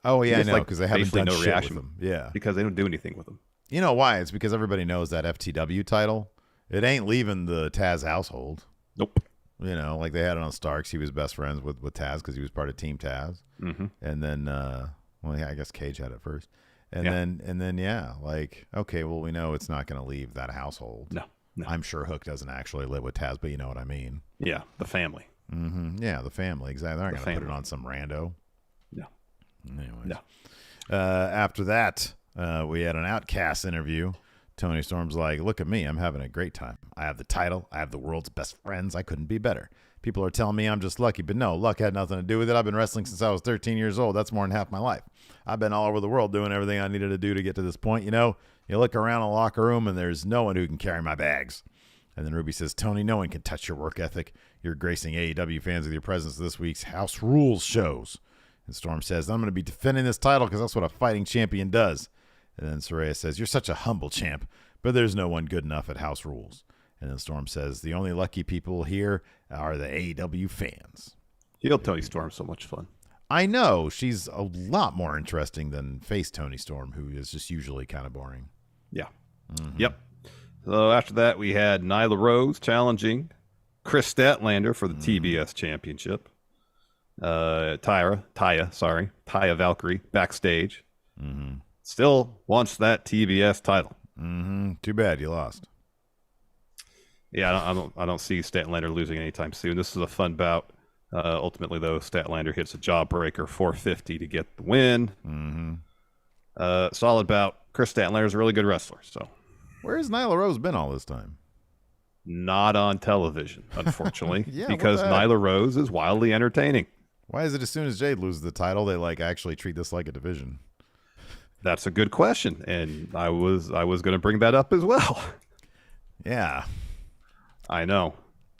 Oh yeah, I know, because they haven't done shit with him. Yeah, because they don't do anything with him. You know why? It's because everybody knows that FTW title. It ain't leaving the Taz household. Nope. They had it on Starks. He was best friends with Taz because he was part of Team Taz. Mm-hmm. And then, I guess Cage had it first. And then, okay, well, we know it's not going to leave that household. No. I'm sure Hook doesn't actually live with Taz, but you know what I mean. Yeah, the family. Mm-hmm. Yeah, the family. Exactly. They're not going to put it on some rando. No. Anyways. No. After that, we had an Outcast interview. Tony Storm's like, look at me. I'm having a great time. I have the title. I have the world's best friends. I couldn't be better. People are telling me I'm just lucky, but no, luck had nothing to do with it. I've been wrestling since I was 13 years old. That's more than half my life. I've been all over the world doing everything I needed to do to get to this point. You look around a locker room and there's no one who can carry my bags. And then Ruby says, Tony, no one can touch your work ethic. You're gracing AEW fans with your presence this week's House Rules shows. And Storm says, I'm going to be defending this title because that's what a fighting champion does. And then Saraya says, you're such a humble champ, but there's no one good enough at House Rules. And then Storm says, the only lucky people here are the AEW fans. Heel Tony Storm's so much fun. I know. She's a lot more interesting than face Tony Storm, who is just usually kind of boring. Yeah. Mm-hmm. Yep. So after that, we had Nyla Rose challenging Chris Statlander for the TBS Championship. Taya Valkyrie backstage. Mm-hmm. Still wants that TBS title. Mm-hmm. Too bad you lost. Yeah, I don't see Statlander losing anytime soon. This is a fun bout. Ultimately, though, Statlander hits a jawbreaker 450 to get the win. Mm-hmm. Solid bout. Chris Statlander is a really good wrestler. So, where's Nyla Rose been all this time? Not on television, unfortunately, yeah, because Nyla Rose is wildly entertaining. Why is it as soon as Jade loses the title, they actually treat this like a division? That's a good question, and I was going to bring that up as well. Yeah. I know.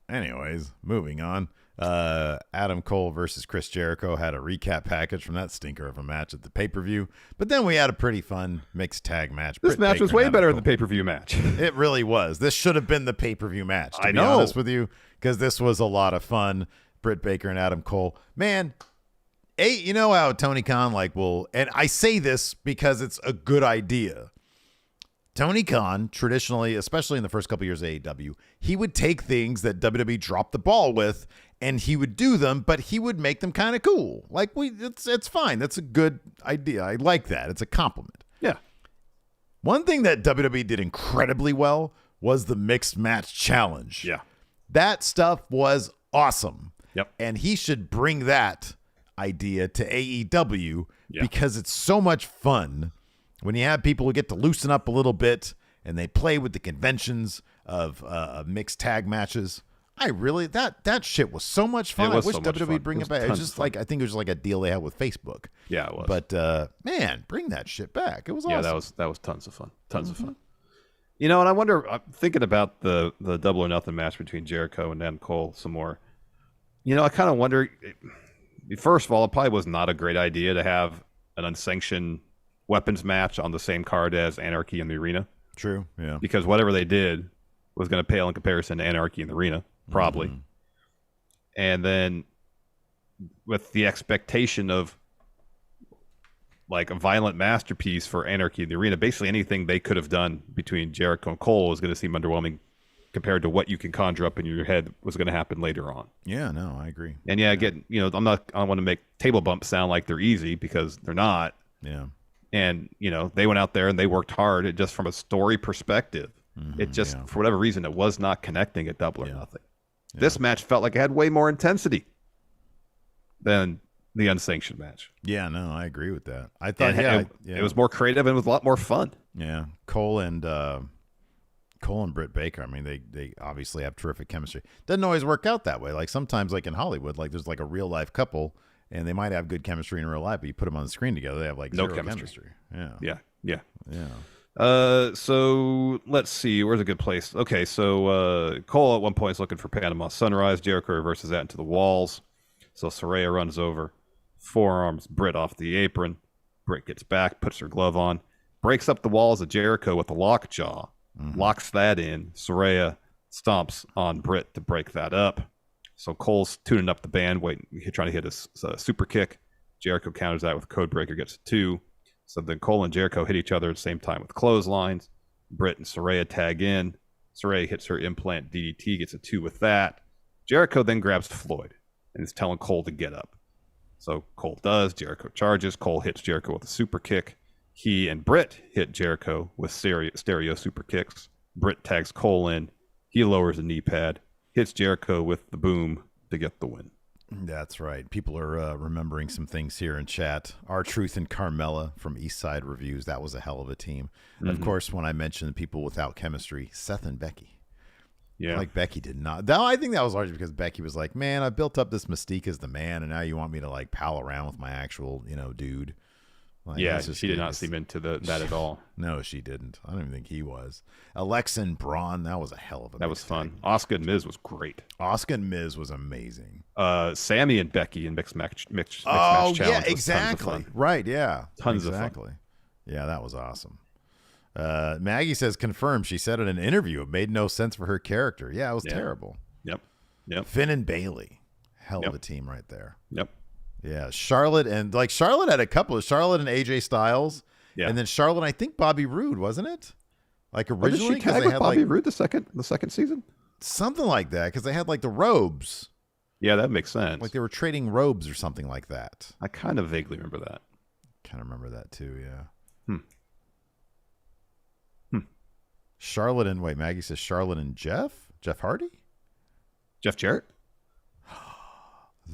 Anyways, moving on. Adam Cole versus Chris Jericho had a recap package from that stinker of a match at the pay-per-view. But then we had a pretty fun mixed tag match. This match was way better than the pay-per-view match. It really was. This should have been the pay-per-view match, to be know. honest with you, because this was a lot of fun. Britt Baker and Adam Cole. Man, you know how Tony Khan will, and I say this because it's a good idea. Tony Khan, traditionally, especially in the first couple years of AEW, he would take things that WWE dropped the ball with, and he would do them, but he would make them kind of cool. Like, it's fine. That's a good idea. I like that. It's a compliment. Yeah. One thing that WWE did incredibly well was the mixed match challenge. Yeah. That stuff was awesome. Yep. And he should bring that idea to AEW because it's so much fun when you have people who get to loosen up a little bit and they play with the conventions of mixed tag matches. That shit was so much fun. I wish WWE would bring it back. It was just like, I think it was just like a deal they had with Facebook. Yeah, it was. But man, bring that shit back. It was awesome. Yeah, that was tons of fun. Tons of fun. You know, and I wonder, I'm thinking about the Double or Nothing match between Jericho and Adam Cole some more. You know, I kind of wonder, first of all, it probably was not a great idea to have an unsanctioned weapons match on the same card as Anarchy in the Arena. True, yeah. Because whatever they did was going to pale in comparison to Anarchy in the Arena, probably. Mm-hmm. And then with the expectation of like a violent masterpiece for Anarchy in the Arena, basically anything they could have done between Jericho and Cole was going to seem underwhelming compared to what you can conjure up in your head was going to happen later on. Yeah, no, I agree. And I don't want to make table bumps sound like they're easy because they're not. Yeah. And, they went out there and they worked hard. It just from a story perspective, it just, for whatever reason, it was not connecting at Double or Nothing. Yeah. This match felt like it had way more intensity than the unsanctioned match. Yeah, no, I agree with that. I thought, it was more creative and it was a lot more fun. Yeah. Cole and Britt Baker, I mean, they obviously have terrific chemistry. Doesn't always work out that way. Like sometimes, like in Hollywood, like there's like a real life couple and they might have good chemistry in real life, but you put them on the screen together, they have like no zero chemistry. Yeah. So let's see, where's a good place? Okay, so Cole at one point is looking for Panama Sunrise. Jericho reverses that into the walls. So Saraya runs over, forearms Britt off the apron. Britt gets back, puts her glove on, breaks up the walls of Jericho with the lockjaw, locks that in. Saraya stomps on Britt to break that up. So Cole's tuning up the band, trying to hit a super kick. Jericho counters that with a code breaker, gets a 2. So then Cole and Jericho hit each other at the same time with clotheslines. Britt and Saraya tag in. Saraya hits her implant DDT, gets a 2 with that. Jericho then grabs Floyd and is telling Cole to get up. So Cole does. Jericho charges. Cole hits Jericho with a super kick. He and Britt hit Jericho with stereo super kicks. Britt tags Cole in. He lowers the knee pad, hits Jericho with the boom to get the win. That's right. People are remembering some things here in chat. R-Truth and Carmella from Eastside Reviews. That was a hell of a team. Mm-hmm. Of course, when I mentioned people without chemistry, Seth and Becky. Yeah. Like Becky did not. I think that was largely because Becky was like, man, I built up this mystique as the man, and now you want me to like pal around with my actual, dude. Like, yeah, she did not seem into that at all. No, she didn't. I don't even think he was. Alexa and Braun, that was a hell of a That was fun. Asuka and Miz was great. Asuka and Miz was amazing. Sammy and Becky in mixed match challenge. Yeah, exactly. Right, yeah. Tons of fun. Yeah, that was awesome. Maggie says, confirmed. She said in an interview, it made no sense for her character. Yeah, it was terrible. Yep. Finn and Bayley. Hell of a team right there. Yep. Yeah, Charlotte had a couple of Charlotte and AJ Styles, and then Charlotte, I think Bobby Roode, wasn't it? Like originally, did she tag with Bobby Roode the second season, something like that, because they had like the robes. Yeah, that makes sense. Like they were trading robes or something like that. I kind of vaguely remember that. Kind of remember that too. Yeah. Charlotte and Maggie says Charlotte and Jeff Hardy, Jeff Jarrett.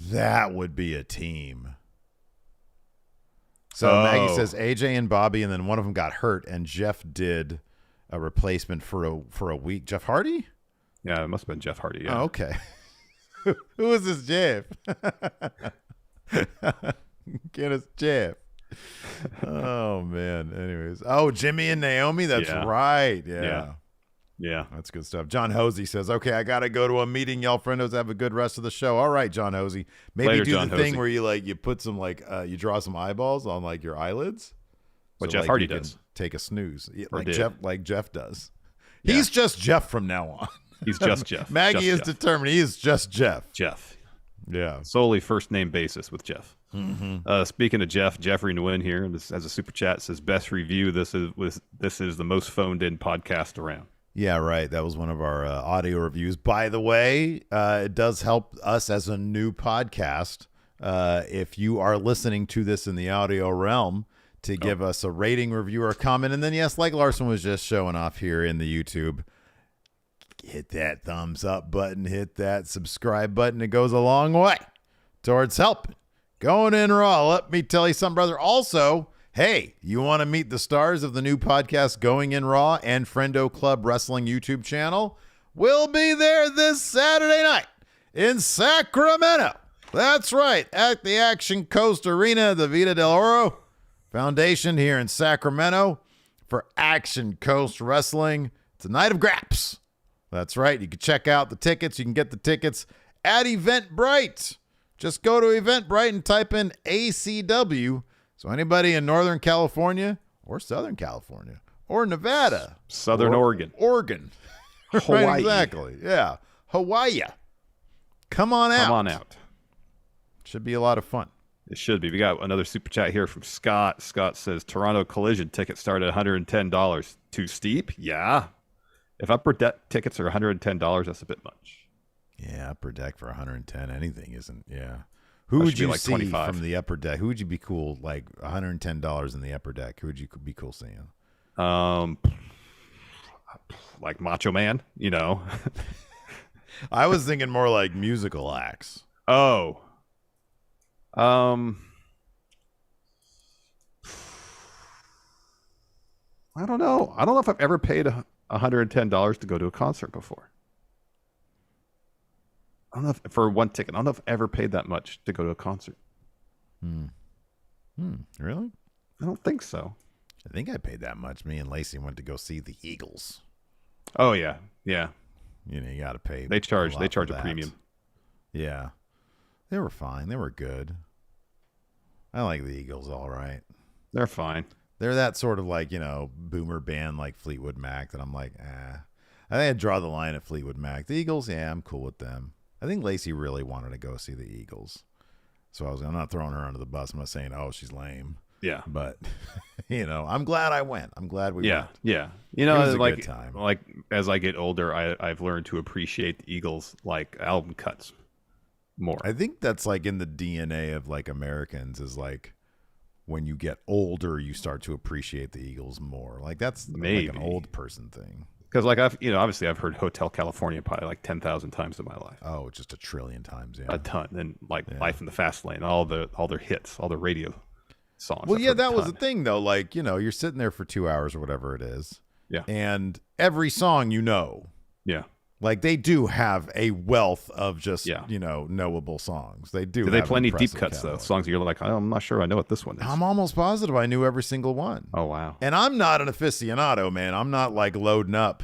That would be a team. So Maggie says AJ and Bobby, and then one of them got hurt, and Jeff did a replacement for a week. Jeff Hardy? Yeah, it must have been Jeff Hardy. Yeah. Oh, okay. Who is this Jeff? Get us Jeff. Oh man. Anyways, Jimmy and Naomi. That's right. Yeah, that's good stuff. John Hosey says, okay, I got to go to a meeting. Y'all friendos have a good rest of the show. All right, John Hosey. Maybe Later, do John the thing Hosey. where you put some you draw some eyeballs on like your eyelids. What Jeff Hardy does. Take a snooze. Or Jeff does. Yeah. He's just Jeff from now on. He's just Jeff. Maggie is determined. He is just Jeff. Jeff. Yeah. Solely first name basis with Jeff. Speaking of Jeffrey Nguyen here, this has a super chat, says best review. This is the most phoned in podcast around. Yeah, right. That was one of our audio reviews. By the way, it does help us as a new podcast. If you are listening to this in the audio realm, to give us a rating, review, or comment. And then, yes, like Larson was just showing off here in the YouTube, hit that thumbs up button, hit that subscribe button. It goes a long way towards helping. Going in raw. Let me tell you something, brother. Also, hey, you want to meet the stars of the new podcast Going in Raw and Friendo Club Wrestling YouTube channel? We'll be there this Saturday night in Sacramento. That's right, at the Action Coast Arena, the Vida del Oro Foundation here in Sacramento for Action Coast Wrestling. It's a night of graps. That's right. You can check out the tickets. You can get the tickets at Eventbrite. Just go to Eventbrite and type in ACW. So anybody in Northern California or Southern California or Nevada. Southern Oregon. Hawaii. Right, exactly. Yeah. Hawaii. Come on out. Come on out. Should be a lot of fun. It should be. We got another super chat here from Scott. Scott says, Toronto Collision tickets start at $110. Too steep? Yeah. If upper deck tickets are $110, that's a bit much. Yeah, upper deck for 110, anything isn't. Yeah. Who would you see 25 from the upper deck? Who would you be cool, like $110 in the upper deck? Who would you be cool seeing? Like Macho Man, you know. I was thinking more like musical acts. Oh. I don't know. I don't know if I've ever paid $110 to go to a concert before. I don't know if, for one ticket. I don't know if I've ever paid that much to go to a concert. Really? I don't think so. I think I paid that much. Me and Lacey went to go see the Eagles. Oh yeah, yeah. You know, you got to pay. They charge a premium. Yeah, they were fine. They were good. I like the Eagles. All right. They're fine. They're that sort of like, you know, boomer band like Fleetwood Mac that I'm like, I think I'd draw the line at Fleetwood Mac. The Eagles, yeah, I'm cool with them. I think Lacey really wanted to go see the Eagles. So I'm not throwing her under the bus. I'm not saying, oh, she's lame. Yeah. But, you know, I'm glad I went. I'm glad we went. Yeah. You know, It was a like, good time. like as I get older, I've learned to appreciate the Eagles like album cuts more. I think that's like in the DNA of like Americans is like when you get older, you start to appreciate the Eagles more. Like that's Maybe. like an old person thing. Because like obviously I've heard Hotel California probably like 10,000 times in my life. Oh, just a trillion times. Yeah. A ton. And like Life in the Fast Lane, all their hits, all their radio songs. Well, yeah, that was the thing though. Like, you know, you're sitting there for 2 hours or whatever it is. Yeah. And every song, you know. Yeah. Like they do have a wealth of just, you know, knowable songs. They do. Do they play any deep cuts though? Songs that you're like, I'm not sure I know what this one is. I'm almost positive I knew every single one. Oh, wow. And I'm not an aficionado, man. I'm not like loading up.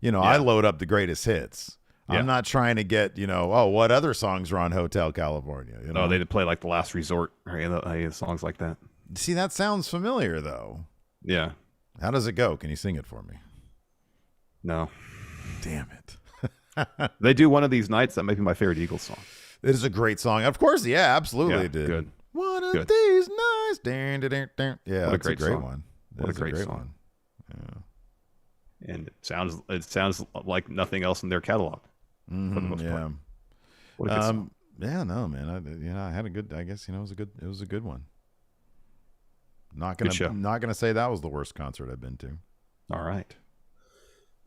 You know, I load up the greatest hits. Yeah. I'm not trying to get, you know, what other songs are on Hotel California? You know? Oh, they did play like The Last Resort or any songs like that. See, that sounds familiar though. Yeah. How does it go? Can you sing it for me? No. Damn it. They do One of These Nights. That may be my favorite Eagles song. It is a great song. Of course, yeah, absolutely Yeah, it did. good. One of these nights. Yeah, What a that's great a great song. one. What a That's great song. one. Yeah. And it sounds like nothing else in their catalog for the most part. What a good song. Yeah, no, man. I had a good. I guess it was a good one. Not gonna say that was the worst concert I've been to. All right.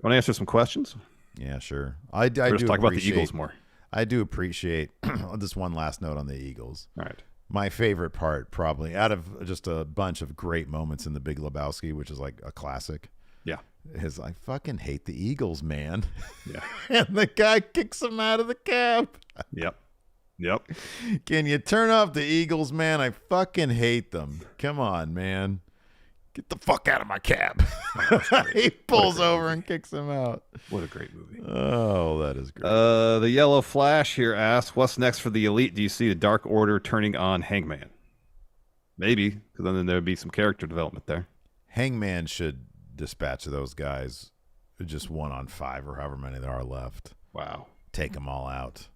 Want to answer some questions? Yeah, sure. I do talk about the Eagles more. I do appreciate this one last note on the Eagles. All right. My favorite part, probably out of just a bunch of great moments in The Big Lebowski, which is like a classic. Yeah. Is I fucking hate the Eagles, man. Yeah. And the guy kicks him out of the cab. Yep. Can you turn off the Eagles, man? I fucking hate them. Come on, man. Get the fuck out of my cab. He pulls over and kicks him out. What a great movie. Oh, that is great. The Yellow Flash here asks, what's next for the Elite? Do you see the Dark Order turning on Hangman? Maybe, because then there would be some character development there. Hangman should dispatch those guys just 1-on-5 or however many there are left. Wow. Take them all out.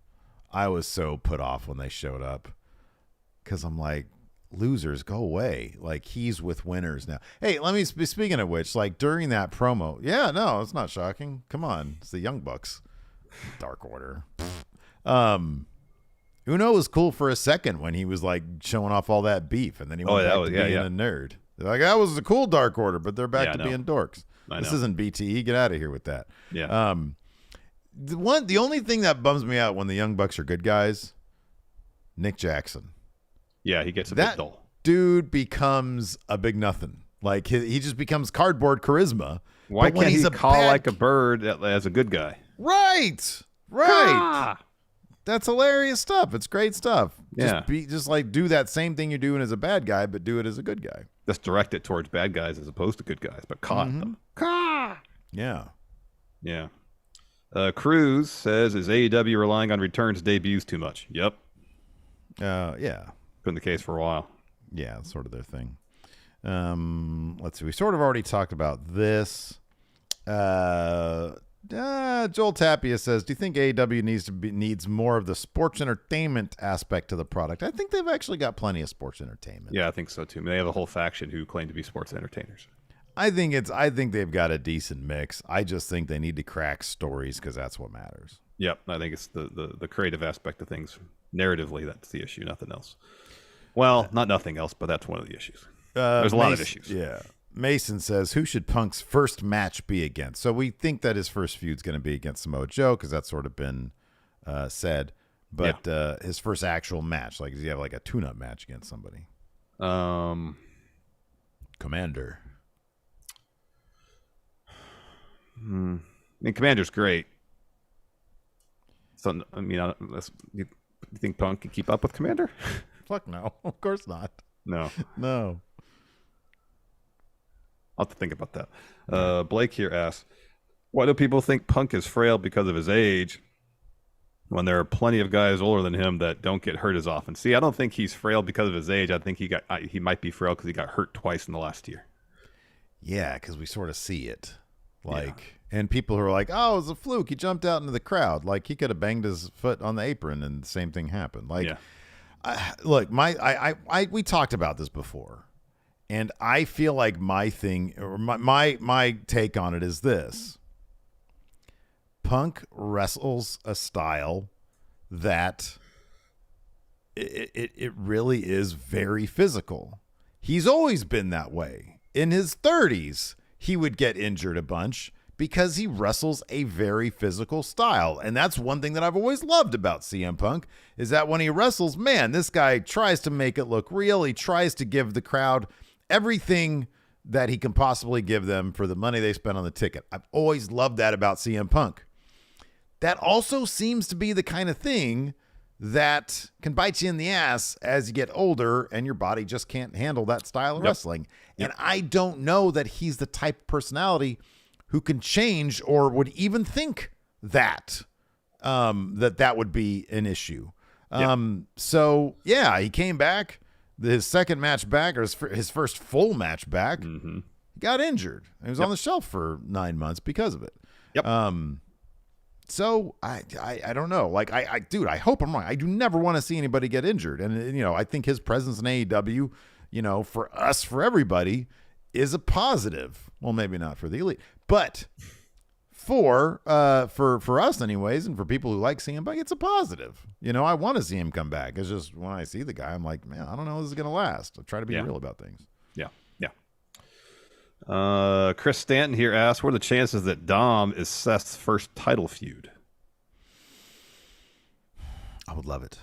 I was so put off when they showed up because I'm like, losers, go away. Like, he's with winners now. Hey, let me speaking of which, like during that promo, yeah, no, it's not shocking. Come on, it's the Young Bucks, Dark Order. Uno was cool for a second when he was like showing off all that beef, and then he went back to being a nerd. They're like, that was a cool Dark Order, but they're back to being dorks. This isn't BTE. Get out of here with that. Yeah. The only thing that bums me out when the Young Bucks are good guys, Nick Jackson. Yeah, he gets a bit dull. Dude becomes a big nothing. Like he just becomes cardboard charisma. Why can't he call like a bird as a good guy? Right. That's hilarious stuff. It's great stuff. Yeah. Just like do that same thing you're doing as a bad guy, but do it as a good guy. Just direct it towards bad guys as opposed to good guys, but them. Yeah. Yeah. Cruz says, is AEW relying on returns debuts too much? Yep. Yeah. Been the case for a while. Yeah, it's sort of their thing. Let's see. We sort of already talked about this. Joel Tapia says, do you think AEW needs more of the sports entertainment aspect to the product? I think they've actually got plenty of sports entertainment. Yeah, I think so too. They have a whole faction who claim to be sports entertainers. I think they've got a decent mix. I just think they need to crack stories because that's what matters. Yep, I think it's the creative aspect of things. Narratively, that's the issue, nothing else. Well, not nothing else, but that's one of the issues. There's a lot of issues. Yeah. Mason says, who should Punk's first match be against? So we think that his first feud's going to be against Samoa Joe because that's sort of been said. But his first actual match, like, does he have like a tune-up match against somebody? Commander. I mean, Commander's great. So, I mean, you think Punk can keep up with Commander? Fuck no. Of course not. No. I'll have to think about that. Blake here asks, why do people think Punk is frail because of his age when there are plenty of guys older than him that don't get hurt as often? See, I don't think he's frail because of his age. I think he might be frail because he got hurt twice in the last year. Yeah, because we sort of see it. And people who are like, oh, it was a fluke. He jumped out into the crowd. Like, he could have banged his foot on the apron and the same thing happened. Like, look, we talked about this before. And I feel like my thing, or my take on it is this. Punk wrestles a style that it really is very physical. He's always been that way. In his 30s, he would get injured a bunch because he wrestles a very physical style. And that's one thing that I've always loved about CM Punk is that when he wrestles, man, this guy tries to make it look real. He tries to give the crowd everything that he can possibly give them for the money they spent on the ticket. I've always loved that about CM Punk. That also seems to be the kind of thing that can bite you in the ass as you get older and your body just can't handle that style of wrestling. And I don't know that he's the type of personality who can change or would even think that that would be an issue. So, yeah, he came back. His second match back, or his first full match back, he got injured. He was on the shelf for 9 months because of it. So I don't know. Like, dude, I hope I'm wrong. I do never want to see anybody get injured. And, you know, I think his presence in AEW, you know, for us, for everybody, is a positive. Well, maybe not for the elite, but for us anyways, and for people who like seeing him back, it's a positive. You know, I want to see him come back. It's just when I see the guy, I'm like, man, I don't know if this is going to last. I try to be real about things. Chris Stanton here asks, what are the chances that Dom is Seth's first title feud? I would love it.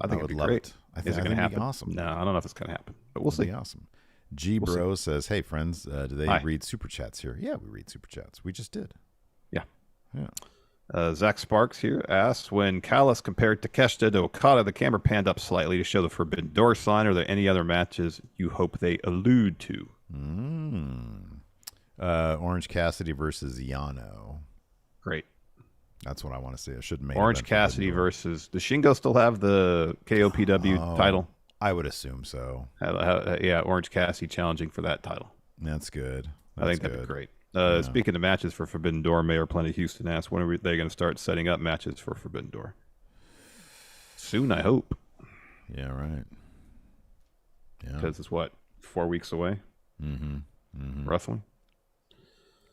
I think it'd be great. I think it's going to happen. Awesome. No, I don't know if it's going to happen, but we'll see. Awesome. G Bro says, hey friends, do they read super chats here? Yeah, we read super chats. We just did. Zach Sparks here asks, when Callis compared Takeshita to Okada, the camera panned up slightly to show the Forbidden Door sign. Are there any other matches you hope they allude to? Orange Cassidy versus Yano. Great. That's what I want to see. I shouldn't make Orange Cassidy versus. Does Shingo still have the KOPW title? I would assume so. Orange Cassidy challenging for that title. That's good. I think that'd be great. Speaking of matches for Forbidden Door, Mayor Plenty Houston asked, when are they going to start setting up matches for Forbidden Door? Soon, I hope. Yeah, right. because it's what, 4 weeks away, roughly.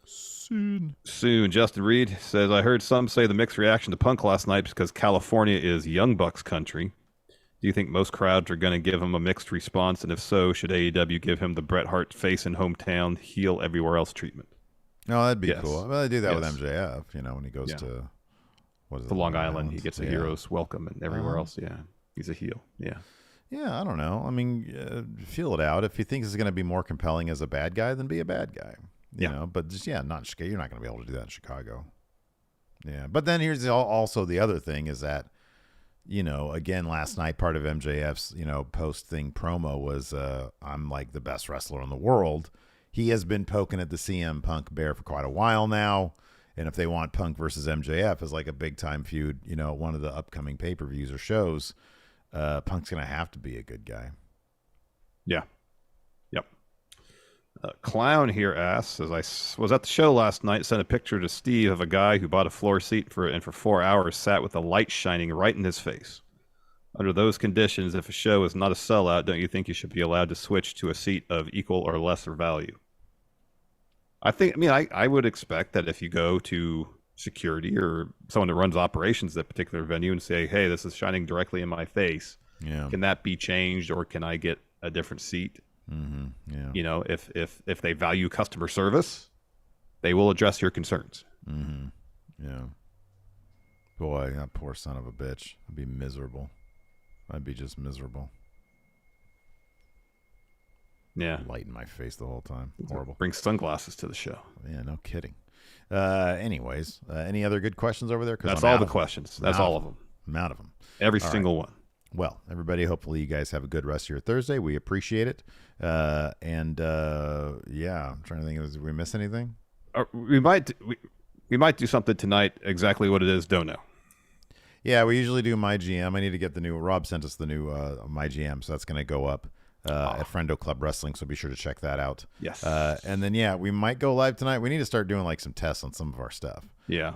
Soon. Justin Reed says, I heard some say the mixed reaction to Punk last night because California is Young Bucks country. Do you think most crowds are going to give him a mixed response? And if so, should AEW give him the Bret Hart face in hometown, heel everywhere else treatment? No, that'd be cool. Well, they do that with MJF, when he goes to Long Island. He gets a hero's welcome, and everywhere else, he's a heel. Yeah. Yeah, I don't know. I mean, feel it out. If he thinks it's going to be more compelling as a bad guy, then be a bad guy. You know, but just not in Chicago. You're not going to be able to do that in Chicago. Yeah, but then here's also the other thing is that, again, last night part of MJF's post thing promo was I'm like the best wrestler in the world. He has been poking at the CM Punk bear for quite a while now, and if they want Punk versus MJF as like a big time feud, one of the upcoming pay-per-views or shows, Punk's going to have to be a good guy. Yeah. Clown here asks, as I was at the show last night, sent a picture to Steve of a guy who bought a floor seat for 4 hours sat with the light shining right in his face. Under those conditions, if a show is not a sellout, don't you think you should be allowed to switch to a seat of equal or lesser value? I would expect that if you go to security or someone that runs operations at a particular venue and say, hey, this is shining directly in my face, can that be changed or can I get a different seat? Mm-hmm. Yeah. If they value customer service, they will address your concerns. Mm-hmm. Yeah. Boy, that poor son of a bitch. I'd be miserable. I'd be just miserable. Yeah. Light in my face the whole time. Horrible. Bring sunglasses to the show. Yeah, no kidding. Anyways, any other good questions over there? That's all the questions. That's all of them. I'm out of them. Every single one. Well, everybody, hopefully you guys have a good rest of your Thursday. We appreciate it. I'm trying to think, did we miss anything? We might do something tonight. Exactly what it is, don't know. Yeah, we usually do My GM. I need to get the new, Rob sent us the new My GM, so that's going to go up at Friendo Club Wrestling, so be sure to check that out. Yes. And then, we might go live tonight. We need to start doing like some tests on some of our stuff. Yeah.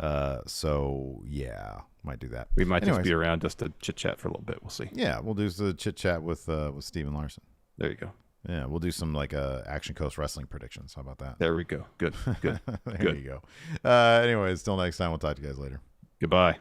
Might do that. We might just be around just to chit-chat for a little bit. We'll see. Yeah, we'll do the chit-chat with Steven Larson. There you go. Yeah, we'll do some like Action Coast wrestling predictions. How about that? There we go. Good. There you go. Anyways, till next time, we'll talk to you guys later. Goodbye.